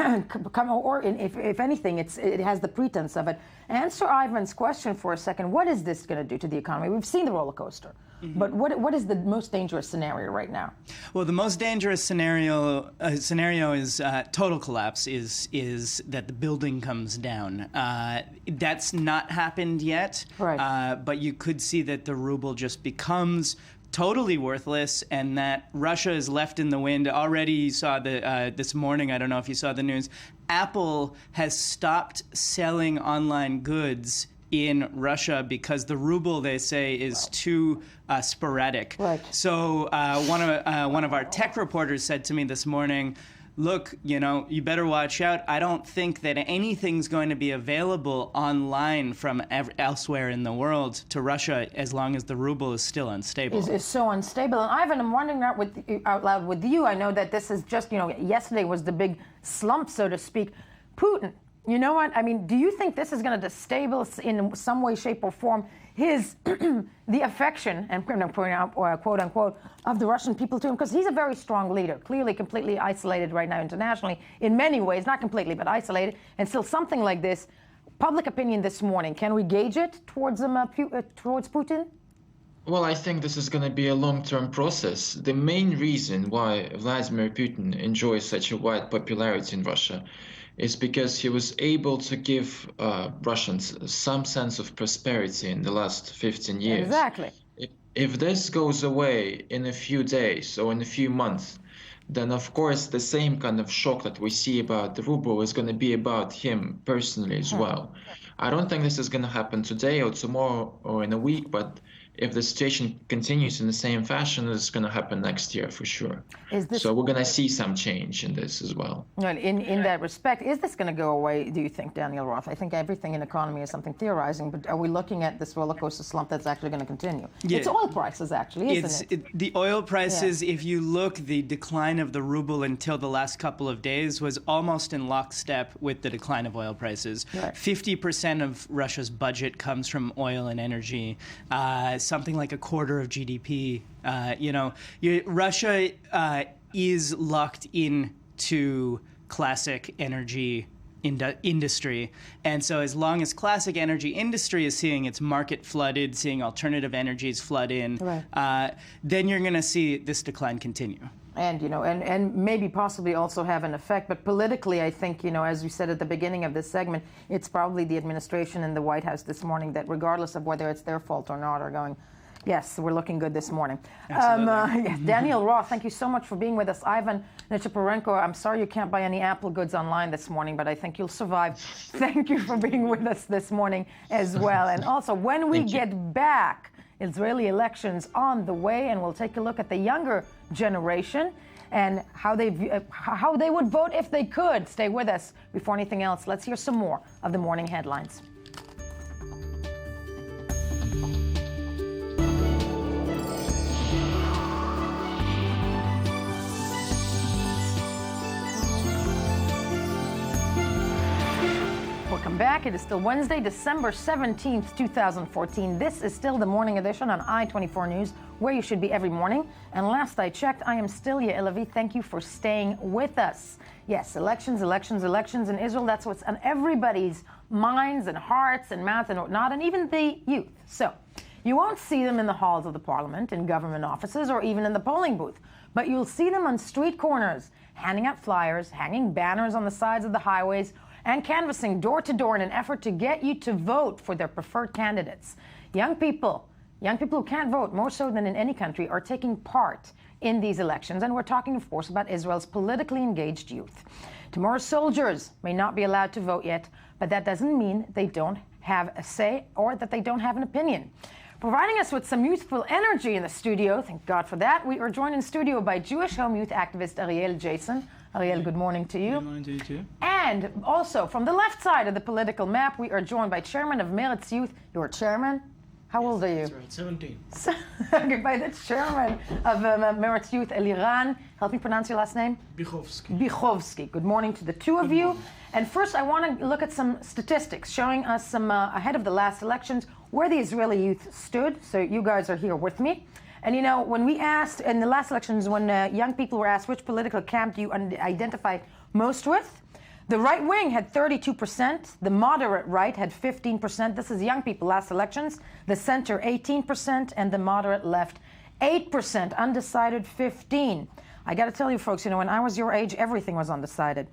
anything, it has the pretense of it. Answer Ivan's question for a second. What is this going to do to the economy? We've seen the roller coaster. Mm-hmm. But what is the most dangerous scenario right now? Well, the most dangerous scenario is total collapse, is that the building comes down. That's not happened yet, right. But you could see that the ruble just becomes totally worthless, and that Russia is left in the wind. Already you saw this morning, I don't know if you saw the news, Apple has stopped selling online goods in Russia because the ruble, they say, is too sporadic. Right. So one of our tech reporters said to me this morning, look, you better watch out. I don't think that anything's going to be available online from elsewhere in the world to Russia as long as the ruble is still unstable. Is so unstable. And Ivan, I'm wondering out loud with you. I know that this is just, yesterday was the big slump, so to speak. Putin, you know what? I mean, do you think this is going to destabilize in some way, shape, or form the affection, and quote unquote, of the Russian people to him? Because he's a very strong leader, clearly completely isolated right now internationally in many ways, not completely, but isolated. And still something like this, public opinion this morning, can we gauge it towards Putin? Well, I think this is going to be a long-term process. The main reason why Vladimir Putin enjoys such a wide popularity in Russia is because he was able to give Russians some sense of prosperity in the last 15 years. Exactly. If this goes away in a few days or in a few months, then of course the same kind of shock that we see about the ruble is going to be about him personally as well. I don't think this is going to happen today or tomorrow or in a week, but if the situation continues in the same fashion, it's going to happen next year for sure. So we're going to see some change in this as well. In that respect, is this going to go away, do you think, Daniel Roth? I think everything in economy is something theorizing, but are we looking at this roller coaster slump that's actually going to continue? Yeah. It's oil prices, actually, isn't it? The oil prices, if you look, the decline of the ruble until the last couple of days was almost in lockstep with the decline of oil prices. Right. 50% of Russia's budget comes from oil and energy. Something like a quarter of GDP. Russia is locked into classic energy industry. And so as long as classic energy industry is seeing its market flooded, seeing alternative energies flood in, then you're going to see this decline continue. And, and maybe possibly also have an effect. But politically, I think, as we said at the beginning of this segment, it's probably the administration in the White House this morning that, regardless of whether it's their fault or not, are going, yes, we're looking good this morning. Daniel Roth, thank you so much for being with us. Ivan Nechepurenko, I'm sorry you can't buy any Apple goods online this morning, but I think you'll survive. Thank you for being with us this morning as well. And also, when we get back, Israeli elections on the way, and we'll take a look at the younger generation and how they would vote if they could. Stay with us. Before anything else, let's hear some more of the morning headlines. Welcome back. It is still Wednesday, December 17th, 2014. This is still the morning edition on I-24 News, where you should be every morning. And last I checked, I am still Yael Levi. Thank you for staying with us. Yes, elections in Israel. That's what's on everybody's minds and hearts and mouths and whatnot, and even the youth. So You won't see them in the halls of the parliament, in government offices, or even in the polling booth, but you'll see them on street corners, handing out flyers, hanging banners on the sides of the highways, and canvassing door to door in an effort to get you to vote for their preferred candidates. Young people who can't vote, more so than in any country, are taking part in these elections. And we're talking, of course, about Israel's politically engaged youth. Tomorrow's soldiers may not be allowed to vote yet, but that doesn't mean they don't have a say or that they don't have an opinion. Providing us with some youthful energy in the studio, thank God for that, we are joined in studio by Jewish home youth activist Ariel Jason. Ariel, good morning to you. Good morning to you too. And also from the left side of the political map, we are joined by chairman of Meretz Youth. You're chairman? How old are you? That's right, 17. By the chairman of Meretz Youth, Eliran. Help me pronounce your last name? Bichovsky. Bichovsky. Good morning to the two of you. And first, I want to look at some statistics showing us some, ahead of the last elections, where the Israeli youth stood. So you guys are here with me. And you know, when we asked, in the last elections, when young people were asked which political camp do you identify most with, the right wing had 32%, the moderate right had 15%. This is young people, last elections. The center, 18%, and the moderate left, 8%. Undecided, 15%. I got to tell you, folks, you know, when I was your age, everything was undecided.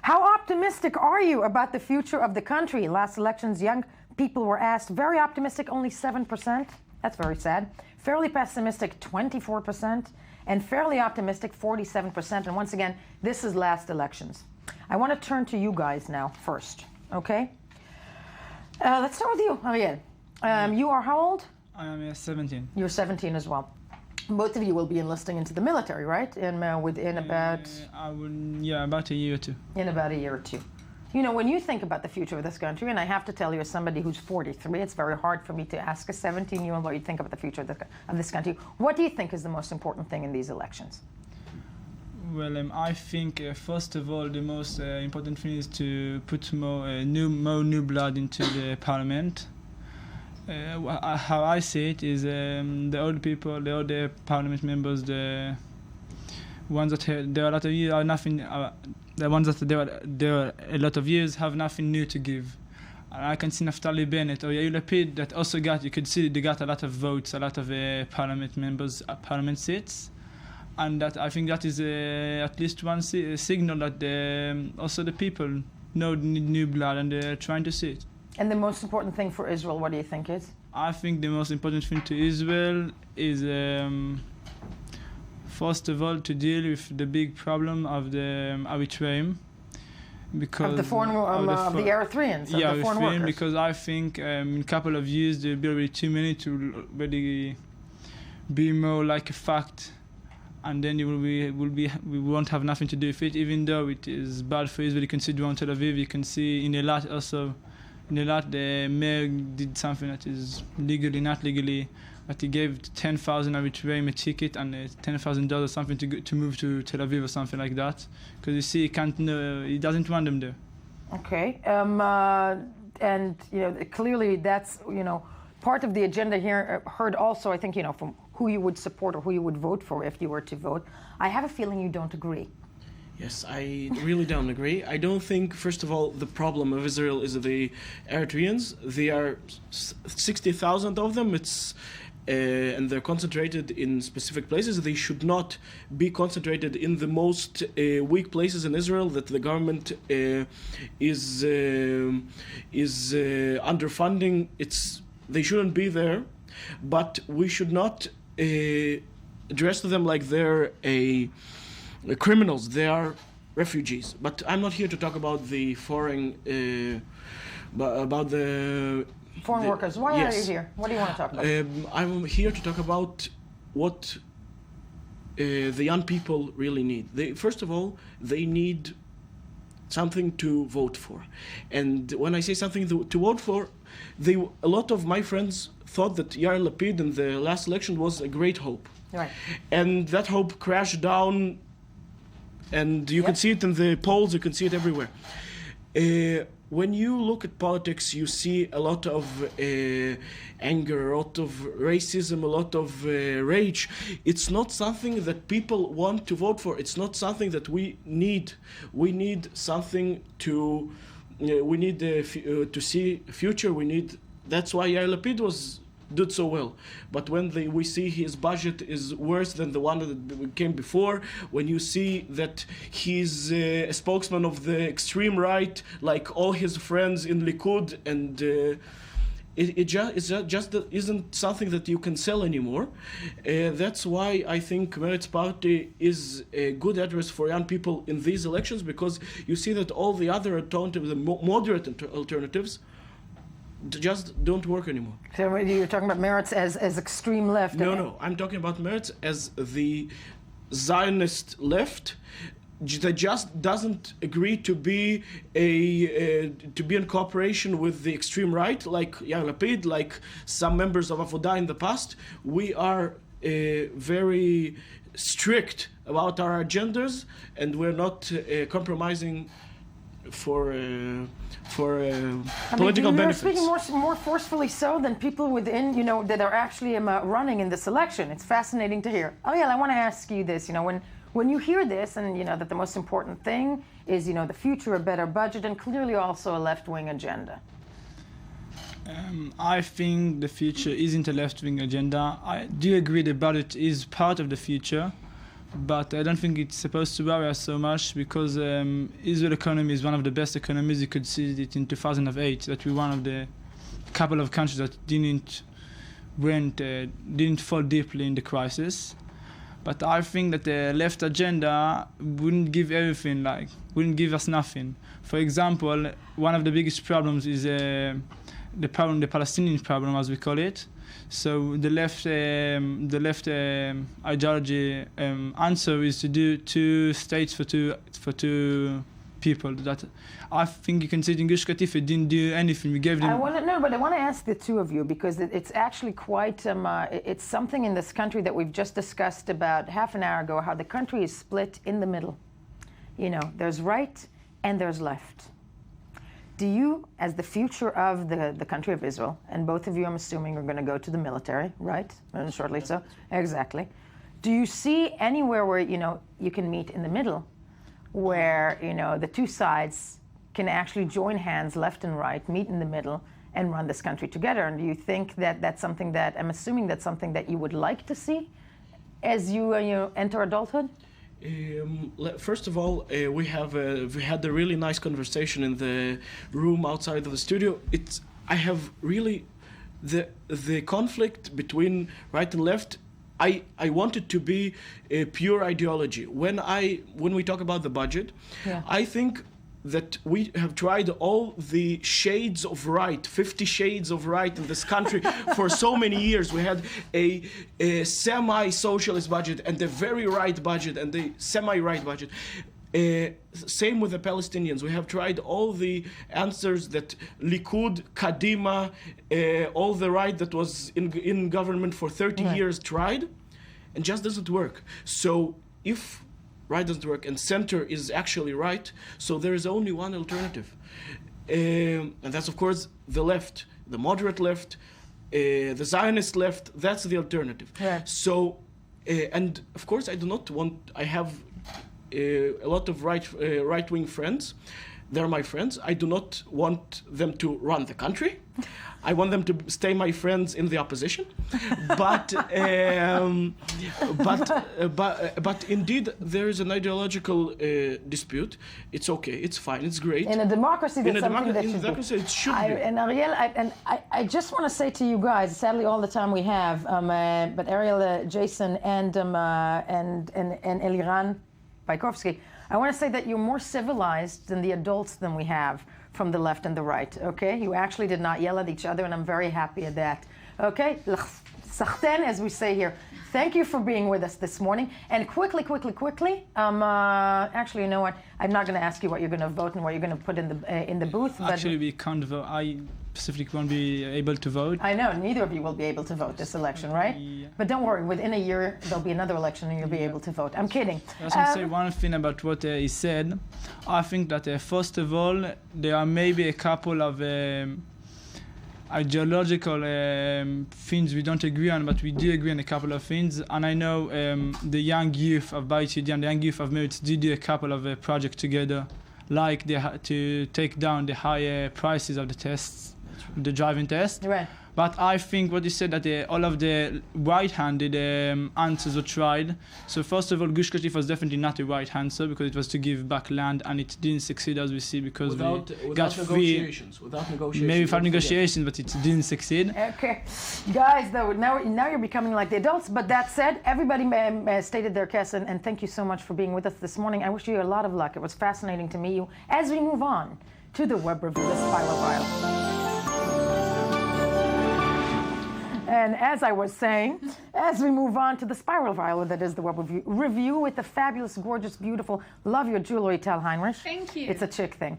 How optimistic are you about the future of the country? Last elections, young people were asked, very optimistic, only 7%. That's very sad. Fairly pessimistic, 24%. And fairly optimistic, 47%. And once again, this is last elections. I want to turn to you guys now first, okay? Let's start with you, Ariel. You are how old? I am 17. You're 17 as well. Both of you will be enlisting into the military, right? Within about... about a year or two. In about a year or two. You know, when you think about the future of this country, and I have to tell you as somebody who's 43, it's very hard for me to ask a 17-year-old what you think about the future of this country. What do you think is the most important thing in these elections? Well, I think, first of all, the most important thing is to put more new blood into the parliament. How I see it is the old people, the older parliament members, the ones that there are a lot of years are nothing. The ones that there are a lot of years have nothing new to give. I can see Naftali Bennett or Yair Lapid that also you could see they got a lot of votes, a lot of parliament members, parliament seats. And that I think that is at least one signal that also the people know they need new blood and they're trying to see it. And the most important thing for Israel, what do you think is? I think the most important thing to Israel is, first of all, to deal with the big problem of the Eritreans. Because of the Eritreans, yeah, of the foreign workers. Because I think in a couple of years there will be already too many to really be more like a fact. And then we won't have nothing to do with it, even though it is bad for Israel. You can see around Tel Aviv, you can see in Eilat also. In Eilat, the mayor did something that is legally, not legally, but he gave 10,000 Eritreans a ticket and $10,000 something to move to Tel Aviv or something like that. Because you see, he doesn't want them there. Okay, and you know, clearly that's, you know, part of the agenda here. Heard also, I think, you know, from who you would support or who you would vote for if you were to vote. I have a feeling you don't agree. Yes, I really don't agree. I don't think, first of all, the problem of Israel is the Eritreans. There are 60,000 of them. And they're concentrated in specific places. They should not be concentrated in the most weak places in Israel that the government is underfunding. They shouldn't be there, but we should not address them like they're criminals. They are refugees. But I'm not here to talk about the foreign workers. Why are you here? What do you want to talk about? I'm here to talk about what the young people really need. First of all, they need something to vote for. And when I say something to vote for, a lot of my friends thought that Yair Lapid in the last election was a great hope. Right. And that hope crashed down, and you can see it in the polls, you can see it everywhere. When you look at politics, you see a lot of anger, a lot of racism, a lot of rage. It's not something that people want to vote for. It's not something that we need. We need something to. We need to see a future. That's why Yair Lapid was did so well. But when we see his budget is worse than the one that came before, when you see that he's a spokesman of the extreme right, like all his friends in Likud, and it just isn't something that you can sell anymore. That's why I think Meretz Party is a good address for young people in these elections, because you see that all the other alternatives, the moderate alternatives, just don't work anymore. So you're talking about Meretz as extreme left? No, I'm talking about Meretz as the Zionist left that just doesn't agree to be in cooperation with the extreme right, like Yair Lapid, like some members of Avodah in the past. We are very strict about our agendas, and we're not compromising for political benefits. You're speaking more forcefully so than people within, that are actually running in this election. It's fascinating to hear. Ariel, I want to ask you this. When you hear this, and that the most important thing is, the future, a better budget, and clearly also a left-wing agenda. I think the future isn't a left-wing agenda. I do agree the budget is part of the future, but I don't think it's supposed to worry us so much, because Israel economy is one of the best economies. You could see it in 2008, that we're one of the couple of countries that didn't fall deeply in the crisis. But I think that the left agenda wouldn't give everything, wouldn't give us nothing. For example, one of the biggest problems is the Palestinian problem, as we call it. So the left ideology answer is to do 2 states for two people. That I think you can see it in Gush Katif. It didn't do anything. We gave them. I want to ask the two of you, because it's actually quite. It's something in this country that we've just discussed about half an hour ago. How the country is split in the middle. There's right and there's left. Do you, as the future of the country of Israel, and both of you, I'm assuming, are going to go to the military, right? And shortly so. Exactly. Do you see anywhere where, you can meet in the middle, where, the two sides can actually join hands, left and right, meet in the middle, and run this country together? And do you think that that's something that, I'm assuming that's something that you would like to see as you enter adulthood? First of all, we had a really nice conversation in the room outside of the studio. I have really the conflict between right and left. I want it to be a pure ideology. When we talk about the budget, I think that we have tried all the shades of right, 50 shades of right in this country for so many years. We had a semi-socialist budget and a very right budget and a semi-right budget. Same with the Palestinians. We have tried all the answers that Likud, Kadima, all the right that was in government for 30 years tried, and just doesn't work. So if right doesn't work and center is actually right, so there is only one alternative, and that's of course the left, the moderate left, the Zionist left. That's the alternative. So and of course I have a lot of right-wing friends. They're my friends. I do not want them to run the country. I want them to stay my friends in the opposition. But indeed, there is an ideological dispute. It's okay. It's fine. It's great. In a democracy, that's something that should be. It should be. And Ariel, I just want to say to you guys, sadly, all the time we have, but Ariel, Jason, and Eliran Baikovsky, I want to say that you're more civilized than the adults than we have from the left and the right, okay? You actually did not yell at each other, and I'm very happy at that, okay? Sachten, as we say here. Thank you for being with us this morning. And quickly, actually, you know what? I'm not going to ask you what you're going to vote and what you're going to put in the booth. Actually, we can't vote. I specifically won't be able to vote. I know, neither of you will be able to vote this election, right? Yeah. But don't worry, within a year, there'll be another election and you'll be able to vote. I'm kidding. I just want to say one thing about what he said. I think that, first of all, there are maybe a couple of ideological things we don't agree on, but we do agree on a couple of things. And I know the young youth of Beit Yehudi and the young youth of Meretz do a couple of projects together, like to take down the higher prices of the tests, the driving test. Right. But I think what you said, that all of the right-handed answers were tried. So first of all, Gush Kashif was definitely not a right answer because it was to give back land, and it didn't succeed, as we see, because without negotiations. Maybe without negotiations, but it didn't succeed. Okay, guys, though, now you're becoming like the adults. But that said, everybody stated their case, and thank you so much for being with us this morning. I wish you a lot of luck. It was fascinating to meet you. As we move on to the web review, the Spiral File. And as I was saying, as we move on to the Spiral File, that is the web review with the fabulous, gorgeous, beautiful, love your jewelry, Tal Heinrich. Thank you. It's a chick thing.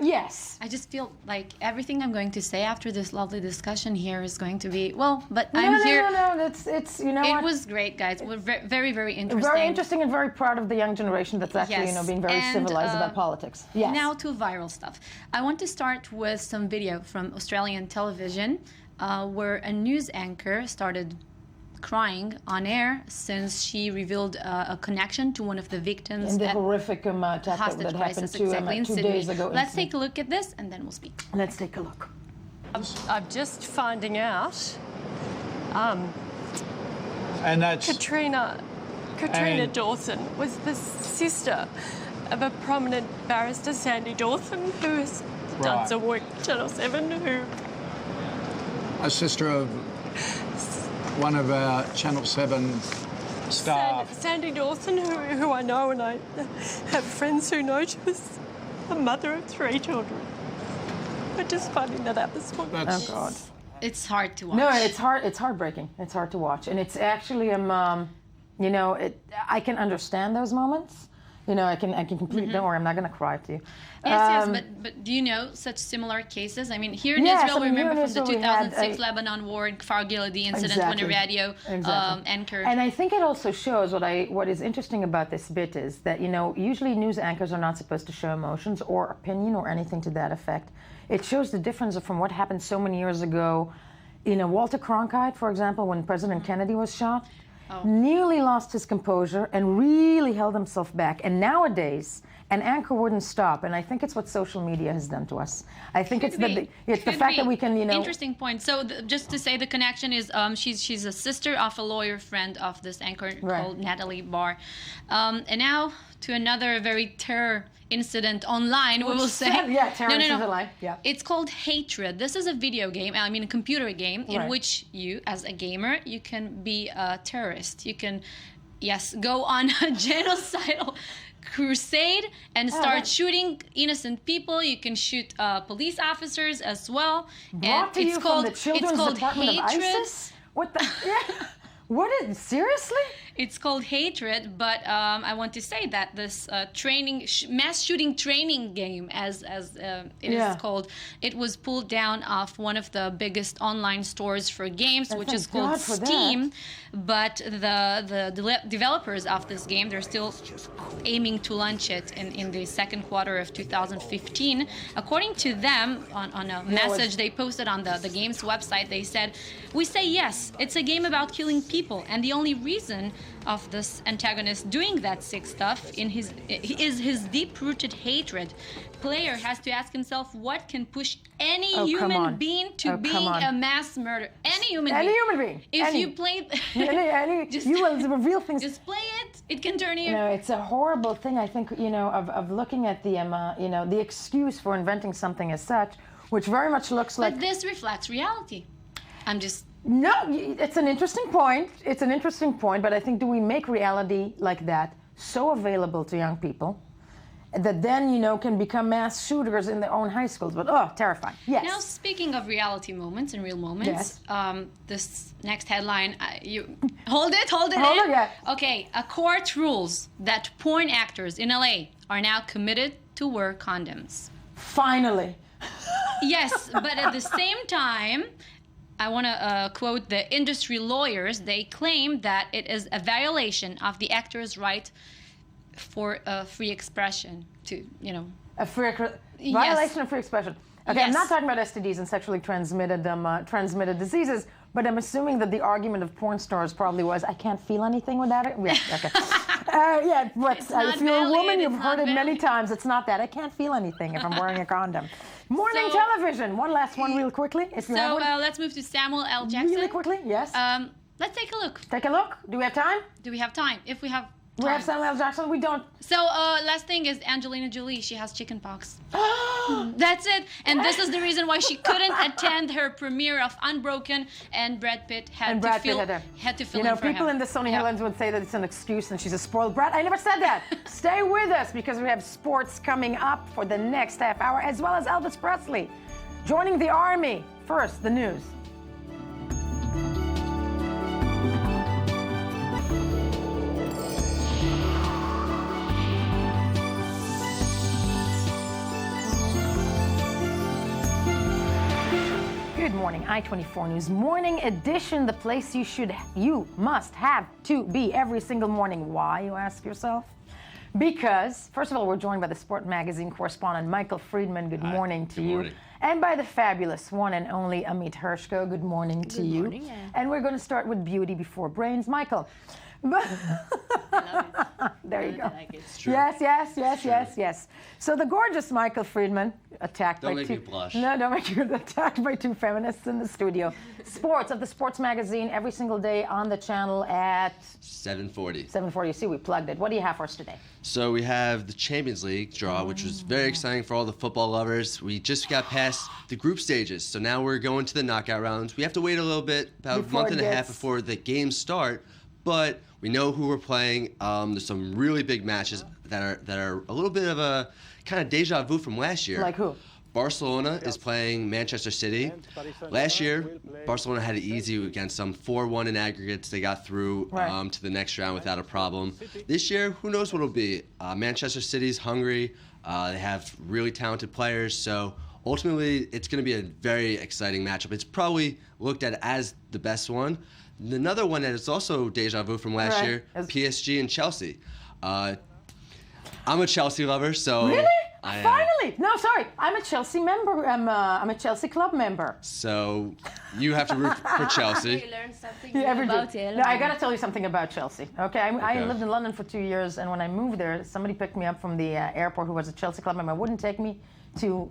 Yes. I just feel like everything I'm going to say after this lovely discussion here is going to be, well, but No, I'm here. No, it's you know It what? was great, guys. It was very, very interesting. Very interesting and very proud of the young generation that's actually, Yes. being very And, civilized about politics. Yes. Now to viral stuff. I want to start with some video from Australian television where a news anchor started crying on air since she revealed a connection to one of the victims in the at horrific attack that hostage happened crisis to exactly in 2 Sydney. days ago. Let's take a look at this and then we'll speak. Let's take a look. I'm just finding out. And that's Katrina and- Dawson was the sister of a prominent barrister, Sandy Dawson, who has done Right. some work at Channel 7, who a sister of one of our Channel 7 staff. Sandy Dawson, who I know, and I have friends who know. She was a mother of 3 children. But just finding that out this morning. Oh God. It's hard to watch. No, it's hard. It's heartbreaking. It's hard to watch, and it's actually I can understand those moments. I can completely. Mm-hmm. Don't worry, I'm not going to cry to you. Yes, but do you know such similar cases? I mean, here in Yes, Israel, we I mean, here remember in from the Israel we had 2006 Lebanon war and Kfar Gila, the incident when a radio anchor. And I think it also shows what is interesting about this bit is that, usually news anchors are not supposed to show emotions or opinion or anything to that effect. It shows the difference from what happened so many years ago. Walter Cronkite, for example, when President Kennedy was shot, nearly lost his composure and really held himself back. And nowadays, an anchor wouldn't stop. And I think it's what social media has done to us. I think it's the fact that we can, Interesting point. So just to say the connection is she's a sister of a lawyer friend of this anchor called Natalie Barr. And now to another very terror incident online, we will say. Terror incident online. Yeah. It's called Hatred. This is a video game, a computer game, in which you, as a gamer, you can be a terrorist. You can, go on a genocidal crusade and start shooting innocent people. You can shoot police officers as well. Brought to you from the Children's Department of ISIS? What the? Seriously? It's called Hatred, but I want to say that this mass shooting training game, as it is called, it was pulled down off one of the biggest online stores for games, which is called Steam. But the developers of this game, they're still aiming to launch it in the second quarter of 2015. According to them, on a message they posted on the game's website, they said, "We say yes, it's a game about killing people, and the only reason of this antagonist doing that sick stuff is his deep-rooted hatred. Player has to ask himself what can push any human being to being a mass murderer. Any human being. If you play, you will reveal things. Just play it. It can turn you. It's a horrible thing. I think of looking at the excuse for inventing something as such, which very much looks like. But this reflects reality. No, it's an interesting point. It's an interesting point, but I think, do we make reality like that so available to young people that then, can become mass shooters in their own high schools? But, terrifying. Yes. Now, speaking of reality moments and real moments, this next headline, hold it. Okay, a court rules that porn actors in LA are now committed to wear condoms. Finally. Yes, but at the same time, I want to quote the industry lawyers. They claim that it is a violation of the actor's right for free expression to, A violation of free expression. Okay, Yes. I'm not talking about STDs and sexually transmitted diseases, but I'm assuming that the argument of porn stars probably was, I can't feel anything without it. Yeah, okay. Yeah, but if you're a woman, you've heard it many valid. times. It's not that. I can't feel anything if I'm wearing a condom. Morning television. One last one real quickly. If you have one. Let's move to Samuel L. Jackson. Really quickly, yes. Let's take a look. Take a look. Do we have time? Do we have time? If we have time. We have Samuel L. Jackson. We don't. So last thing is Angelina Jolie. She has chickenpox. That's it. And this is the reason why she couldn't attend her premiere of Unbroken, and Brad Pitt had to fill You know, in for people him. in the Sony Helens would say that it's an excuse and she's a spoiled brat. I never said that. Stay with us because we have sports coming up for the next half hour, as well as Elvis Presley joining the army. First, the news. Good morning, I-24 News Morning Edition, the place you must have to be every single morning. Why, you ask yourself? Because, first of all, we're joined by the Sport Magazine correspondent Michael Friedman. Good morning to you. Morning. And by the fabulous one and only Amit Hershko. Good morning to you. Good morning, yeah. And we're going to start with beauty before brains. Michael. There you go. Yes. So the gorgeous Michael Friedman attacked Don't by make two. me blush. No, don't make you attacked by two feminists in the studio. Sports of the Sports Magazine every single day on the channel at 7:40. 7:40. See, we plugged it. What do you have for us today? So we have the Champions League draw, which was very exciting for all the football lovers. We just got past the group stages, so now we're going to the knockout rounds. We have to wait a little bit, about a month and a half before the games start, but we know who we're playing. There's some really big matches that are a little bit of a kind of deja vu from last year. Like who? Barcelona is playing Manchester City. Last year, Barcelona had it easy against them, 4-1 in aggregates. They got through to the next round without a problem. This year, who knows what it'll be? Manchester City's hungry. They have really talented players, so ultimately, it's going to be a very exciting matchup. It's probably looked at as the best one. Another one that is also deja vu from last year, PSG and Chelsea. I'm a Chelsea lover, so... Really? I am. Finally! No, sorry. I'm a Chelsea member. I'm a Chelsea club member. So you have to root for Chelsea. No, I got to tell you something about Chelsea. Okay, I lived in London for 2 years, and when I moved there, somebody picked me up from the airport who was a Chelsea club member. Wouldn't take me to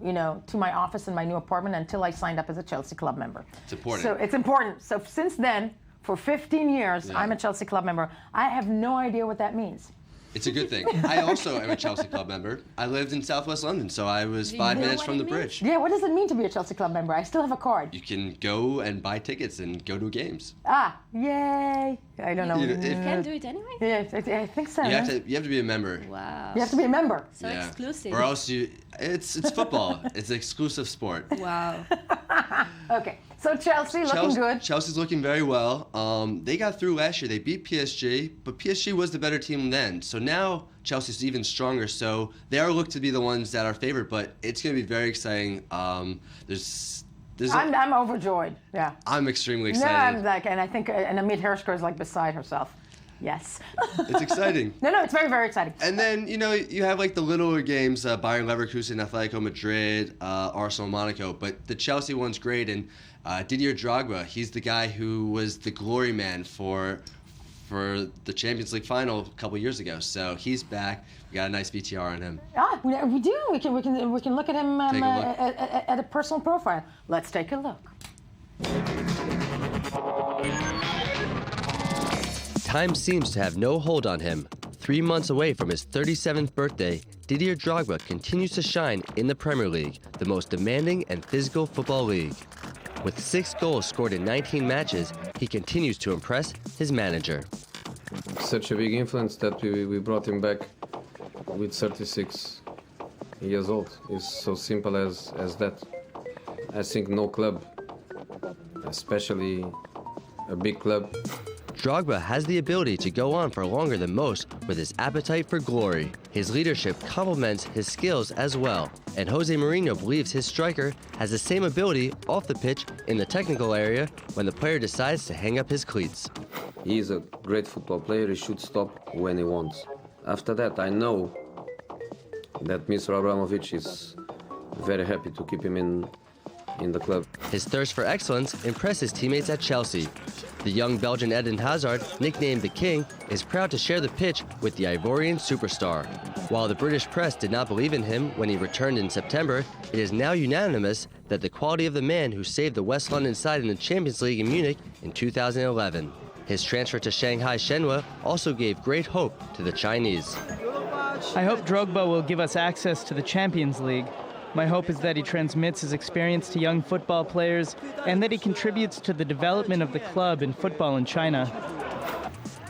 my office in my new apartment until I signed up as a Chelsea club member. It's important. So it's important. So since then, for 15 years, I'm a Chelsea club member. I have no idea what that means. It's a good thing. I also am a Chelsea club member. I lived in Southwest London, so I was 5 minutes from the bridge. Yeah, what does it mean to be a Chelsea club member? I still have a card. You can go and buy tickets and go to games. Yay! I don't know. You can do it anyway? Yeah, I think so. You have to be a member. Wow. You have to be a member. So exclusive. Or else it's football. It's an exclusive sport. Wow. Okay, so Chelsea looking good. Chelsea's looking very well. They got through last year. They beat PSG, but PSG was the better team then. So now Chelsea's even stronger. So they are looked to be the ones that are favored, but it's going to be very exciting. I'm overjoyed. Yeah. I'm extremely excited. No, I'm like, and I think, and Amit Hershko is like beside herself. Yes. It's exciting. No, it's very, very exciting. And then, you have like the littler games, Bayern Leverkusen, Atletico Madrid, Arsenal, Monaco, but the Chelsea one's great. And Didier Drogba, he's the guy who was the glory man for the Champions League final a couple years ago. So he's back. We got a nice VTR on him. We do. We can look at him at a personal profile. Let's take a look. Time seems to have no hold on him. 3 months away from his 37th birthday, Didier Drogba continues to shine in the Premier League, the most demanding and physical football league. With 6 goals scored in 19 matches, he continues to impress his manager. Such a big influence that we brought him back with 36 years old. It's so simple as that. I think no club, especially a big club. Drogba has the ability to go on for longer than most with his appetite for glory. His leadership complements his skills as well, and Jose Mourinho believes his striker has the same ability off the pitch in the technical area when the player decides to hang up his cleats. He is a great football player. He should stop when he wants. After that, I know that Mr. Abramovich is very happy to keep him in in the club. His thirst for excellence impressed his teammates at Chelsea. The young Belgian Eden Hazard, nicknamed the King, is proud to share the pitch with the Ivorian superstar. While the British press did not believe in him when he returned in September, it is now unanimous that the quality of the man who saved the West London side in the Champions League in Munich in 2011. His transfer to Shanghai Shenhua also gave great hope to the Chinese. I hope Drogba will give us access to the Champions League. My hope is that he transmits his experience to young football players and that he contributes to the development of the club and football in China.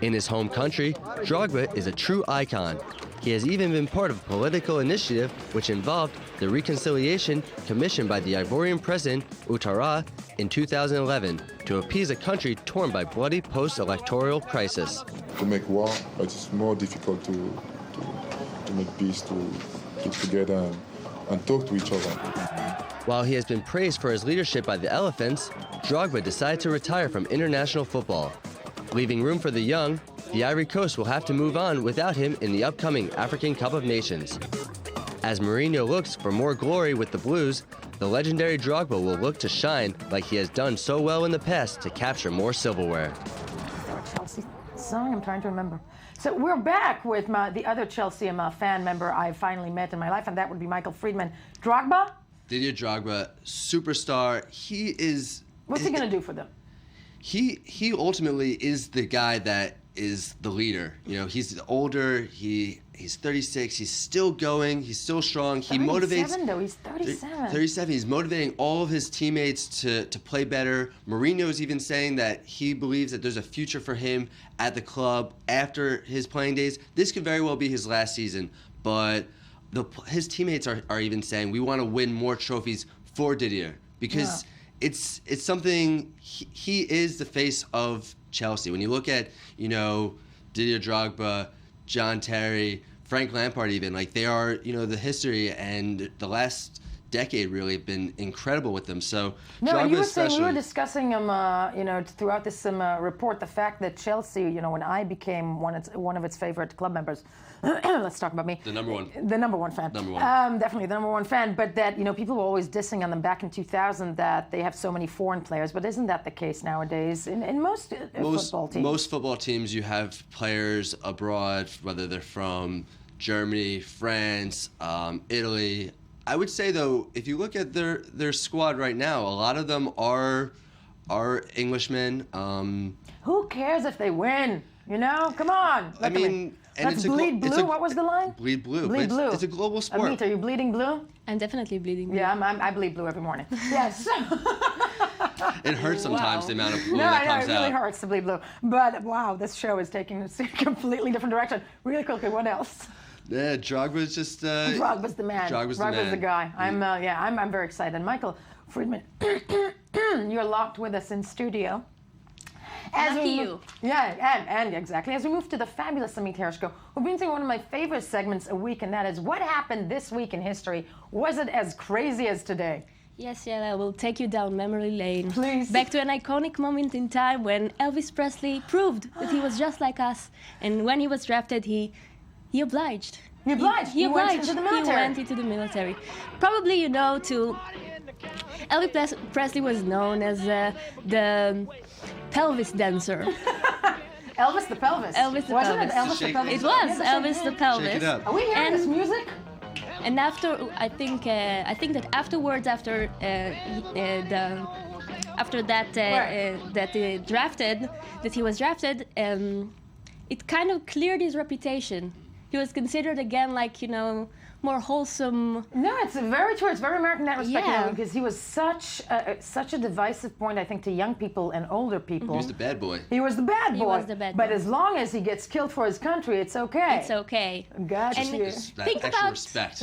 In his home country, Drogba is a true icon. He has even been part of a political initiative which involved the reconciliation commissioned by the Ivorian president, Ouattara, in 2011 to appease a country torn by bloody post-electoral crisis. To make war, it's more difficult to make peace, to get together and talk to each other. While he has been praised for his leadership by the Elephants, Drogba decided to retire from international football. Leaving room for the young, the Ivory Coast will have to move on without him in the upcoming African Cup of Nations. As Mourinho looks for more glory with the Blues, the legendary Drogba will look to shine like he has done so well in the past to capture more silverware. Chelsea song, I'm trying to remember. So we're back with the other Chelsea fan member I finally met in my life, and that would be Michael Friedman. Drogba? Didier Drogba, superstar. He is... What's he going to do for them? He ultimately is the guy that is the leader. You know, he's older, he's 36, he's still going, he's still strong. He motivates... 37 though, he's 37. 37, he's motivating all of his teammates to play better. Mourinho's even saying that he believes that there's a future for him at the club after his playing days. This could very well be his last season, but his teammates are even saying we want to win more trophies for Didier because it's something, he is the face of Chelsea. When you look at, Didier Drogba, John Terry, Frank Lampard even, like they are, the history and the last decade really have been incredible with them. So you were saying, we were discussing throughout this report, the fact that Chelsea, when I became one of its favorite club members, let's talk about me. The number one fan. Definitely the number one fan. But that, people were always dissing on them back in 2000 that they have so many foreign players. But isn't that the case nowadays in most football teams? Most football teams, you have players abroad, whether they're from Germany, France, Italy. I would say, though, if you look at their squad right now, a lot of them are Englishmen. Who cares if they win? Come on. Let's bleed blue. What was the line? Bleed blue. Bleed blue. It's a global sport. Amit, are you bleeding blue? I'm definitely bleeding blue. Yeah, I bleed blue every morning. Yes. It hurts sometimes, the amount of blue that comes out. No, it really hurts to bleed blue. But wow, this show is taking a completely different direction. Really quickly, what else? Yeah, Drogba's just... Drogba's the man. Drogba's the guy. I'm very excited. Michael Friedman, you're locked with us in studio. And exactly. As we move to the fabulous Amit Hershko, we've been doing one of my favorite segments a week, and that is what happened this week in history. Was it as crazy as today? Yes, I will take you down memory lane. Please. Back to an iconic moment in time when Elvis Presley proved that he was just like us. And when he was drafted, he obliged. He obliged? He went into the military? He went into the military. Probably, Elvis Presley was known as the pelvis dancer. Elvis the pelvis. Elvis the Wasn't pelvis. it Elvis the pelvis? It was Elvis the pelvis. Shake it up. Are we hearing this music? And after, I think that afterwards, after he was drafted, it kind of cleared his reputation. He was considered again more wholesome. No, it's very true. It's very American in that respect, Yeah. because he was such a divisive point, I think, to young people and older people. He was the bad boy. He was the bad boy. He was the bad But boy. as long as he gets killed for his country, it's okay. It's okay. Gotcha. And That think extra about respect.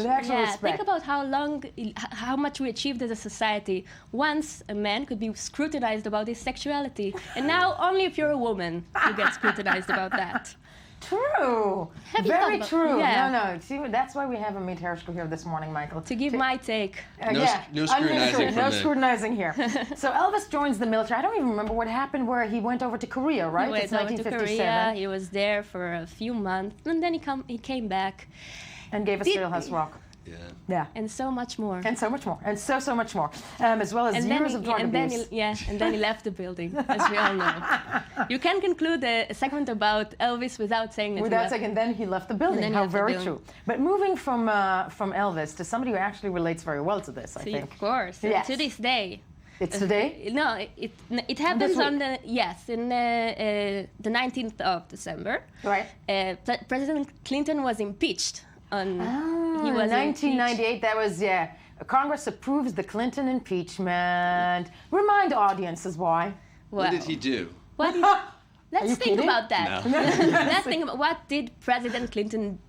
Think about how much we achieved as a society. Once a man could be scrutinized about his sexuality, and now only if you're a woman you get scrutinized about that. True. Very true. Yeah. No. See, that's why we have Amit Hershko here this morning, Michael. To give my take. No scrutinizing from No me. scrutinizing here. So Elvis joins the military. I don't even remember what happened where he went over to Korea, right? He went It's over to 1957. Korea. He was there for a few months, and then he came back. And gave us Cyril Has Rock. Yeah. And so much more. And so much more. And so much more. As well as years of drug abuse. And then he left the building, as we all know. You can conclude a segment about Elvis without saying that then he left the building. How very true. But moving from Elvis to somebody who actually relates very well to this, I think. Of course. Yes. To this day. It's today? No, it happens on the the 19th of December. Right. President Clinton was impeached on. He was 1998. That was Congress approves the Clinton impeachment. Remind audiences why. What did he do? Let's think about that. No. Let's think about what did President Clinton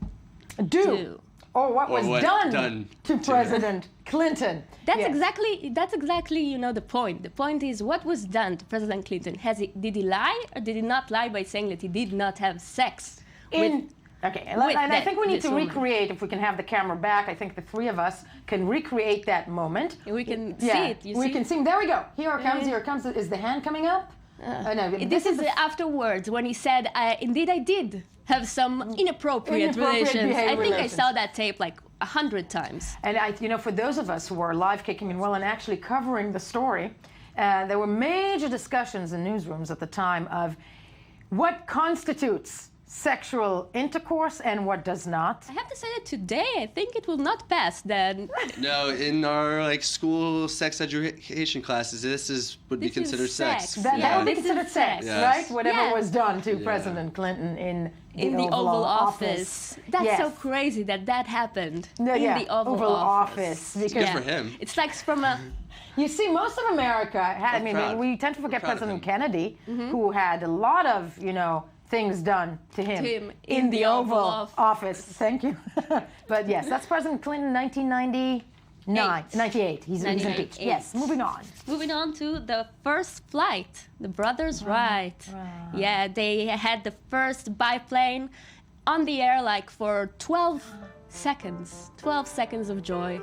do? Or what was done to President Clinton. That's exactly the point. The point is what was done to President Clinton. Did he lie or did he not lie by saying that he did not have sex? I think we need to recreate, if we can have the camera back, I think the three of us can recreate that moment. We can see it. We can see. There we go. Here it comes. Is the hand coming up? No, this is afterwards when he said, indeed I did have some inappropriate relations. I think I saw that tape like 100 times. And for those of us who are live kicking and well and actually covering the story, there were major discussions in newsrooms at the time of what constitutes sexual intercourse and what does not. I have to say that today I think it will not pass then. No, in our school sex education classes, this would be considered sex. That would be considered sex, right? Whatever was done to Yeah. President Clinton in the Oval Office. That's so crazy that happened in the Oval Office. Good for him. It's like from a... You see, most of America had, we tend to forget President Kennedy, who had a lot of, things done to him in the Oval Office. Thank you. But yes, that's President Clinton, 98. He's impeached. Yes, moving on. Moving on to the first flight, the Brothers Wright. Yeah, they had the first biplane on the air for 12 seconds. 12 seconds of joy.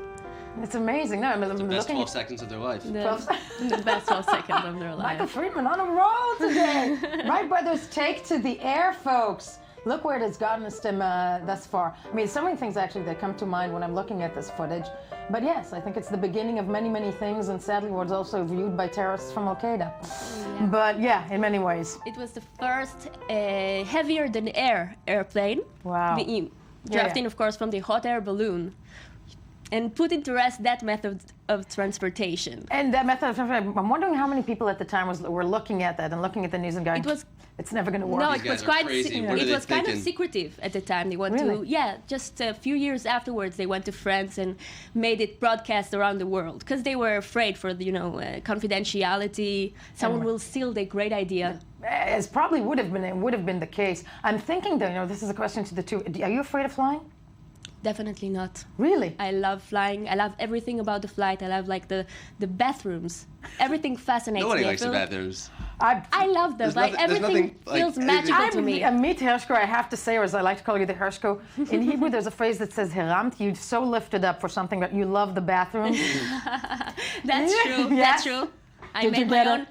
It's amazing. No, the best 12 seconds of their life. The best 12 seconds of their life. Michael Friedman on a roll today. Wright brothers take to the air, folks. Look where it has gotten us thus far. I mean, so many things actually that come to mind when I'm looking at this footage. But yes, I think it's the beginning of many, many things, and sadly was also viewed by terrorists from Al-Qaeda. Yeah. But yeah, in many ways. It was the first heavier than air airplane. Wow. Drafting, of course, from the hot air balloon. And put into rest that method of transportation. And that method of transportation, I'm wondering how many people at the time were looking at that and looking at the news and going, it's never going to work. No, it was quite. It was kind of secretive at the time. They went to just a few years afterwards. They went to France and made it broadcast around the world because they were afraid for confidentiality. Someone will steal their great idea. As probably would have been the case. I'm thinking though, this is a question to the two. Are you afraid of flying? Definitely not. Really? I love flying. I love everything about the flight. I love the bathrooms. Everything fascinates me. Nobody likes the bathrooms. I love them. Everything feels magical to me. Meet Hershko, I have to say, or as I like to call you, the Hershko. In Hebrew, there's a phrase that says heramt. You're so lifted up for something that you love the bathroom. That's true. Yes. That's true. I made my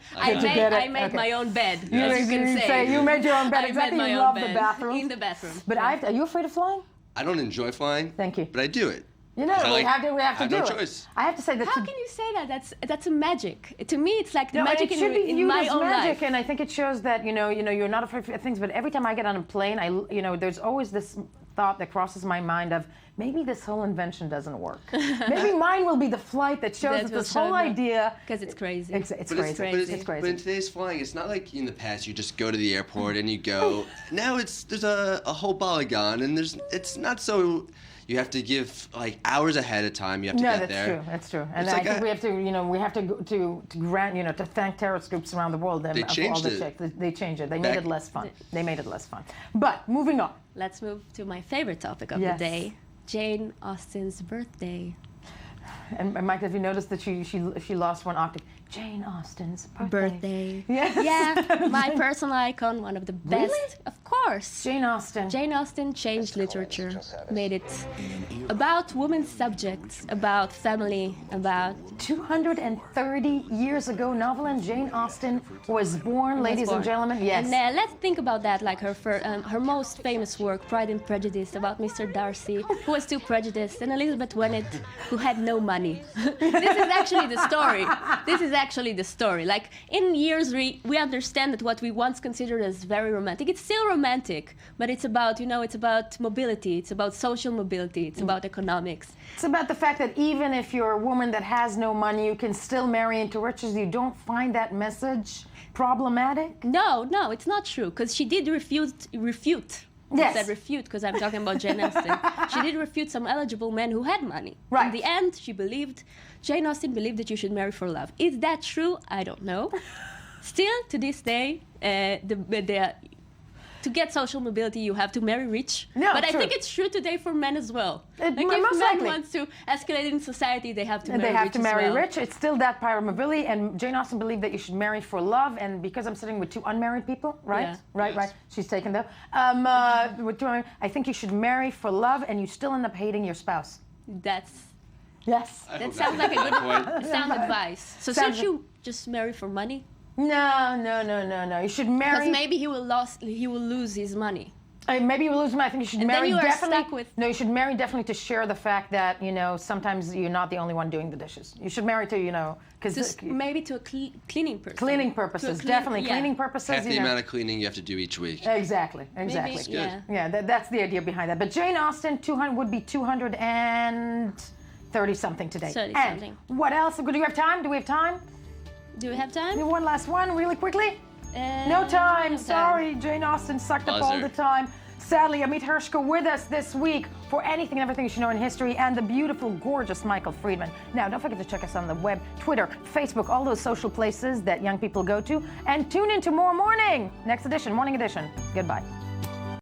own bed. You made your own bed. Exactly. You love the bathroom. In the bathroom. But are you afraid of flying? I don't enjoy flying. Thank you. But I do it. We have to do no it. Choice. I have to say that. How can you say that? That's a magic. To me, it's like the magic it should be in viewed my as own magic, life. and I think it shows that you're not afraid of things. But every time I get on a plane, there's always this thought that crosses my mind of maybe this whole invention doesn't work. Maybe mine will be the flight that shows that this whole idea. Because it's crazy. It's crazy. But in today's flying, it's not like in the past you just go to the airport and you go. Now there's a whole bologon, and it's not so. You have to give hours ahead of time. You have to get there. That's true. And I think we have to go to thank terrorist groups around the world. They changed it. They changed it. They made it less fun. But moving on. Let's move to my favorite topic of the day, Jane Austen's birthday. And Mike, have you noticed that she lost one octave? Jane Austen's birthday. Yes. Yeah, my personal icon, one of the best. Really? Of course. Jane Austen. Jane Austen changed literature, made it about women's subjects, about family, about 230 years ago, Novelyn Jane Austen was born, ladies and gentlemen. Yes. And let's think about that, like her most famous work, Pride and Prejudice, about Mr. Darcy, who was too prejudiced, and Elizabeth Bennet, who had no money. This is actually the story. This is actually the story. Like, in years, we understand that what we once considered as very romantic, it's still romantic, but it's about, it's about mobility, it's about social mobility, it's about economics. It's about the fact that even if you're a woman that has no money, you can still marry into riches. You don't find that message problematic? No, it's not true, because she did refute. Yes. I said refute because I'm talking about Jane Austen. She did refute some eligible men who had money. Right. In the end, Jane Austen believed that you should marry for love. Is that true? I don't know. Still, to this day, to get social mobility, you have to marry rich. No, but true. I think it's true today for men as well. Like if most men likely. wants to escalate in society, they have to marry rich. They have to marry as well. rich. It's still that power of mobility. And Jane Austen believed that you should marry for love. And because I'm sitting with two unmarried people, right? Yeah. Right. She's taken that. With two, I think you should marry for love, and you still end up hating your spouse. Yes. That sounds like a good sound advice. So should you just marry for money? No. You should marry. Because maybe he will lose his money. Maybe you will lose money. I think you should And marry then you are definitely. stuck with... No, you should marry definitely to share the fact that sometimes you're not the only one doing the dishes. You should marry to because maybe to a cleaning person. Cleaning purposes, definitely cleaning purposes. Half the amount of cleaning you have to do each week. Exactly. Maybe, Yeah, that's the idea behind that. But Jane Austen, 200 would be 230 something today. 30 and something. what else? Do you have time? Do we have time? Do we have time? One last one, really quickly. No time. Sorry, Jane Austen sucked up all the time. Sadly, Amit Hershko with us this week for anything and everything you should know in history, and the beautiful, gorgeous Michael Friedman. Now, don't forget to check us on the web, Twitter, Facebook, all those social places that young people go to, and tune in tomorrow morning. Next edition, Morning Edition. Goodbye.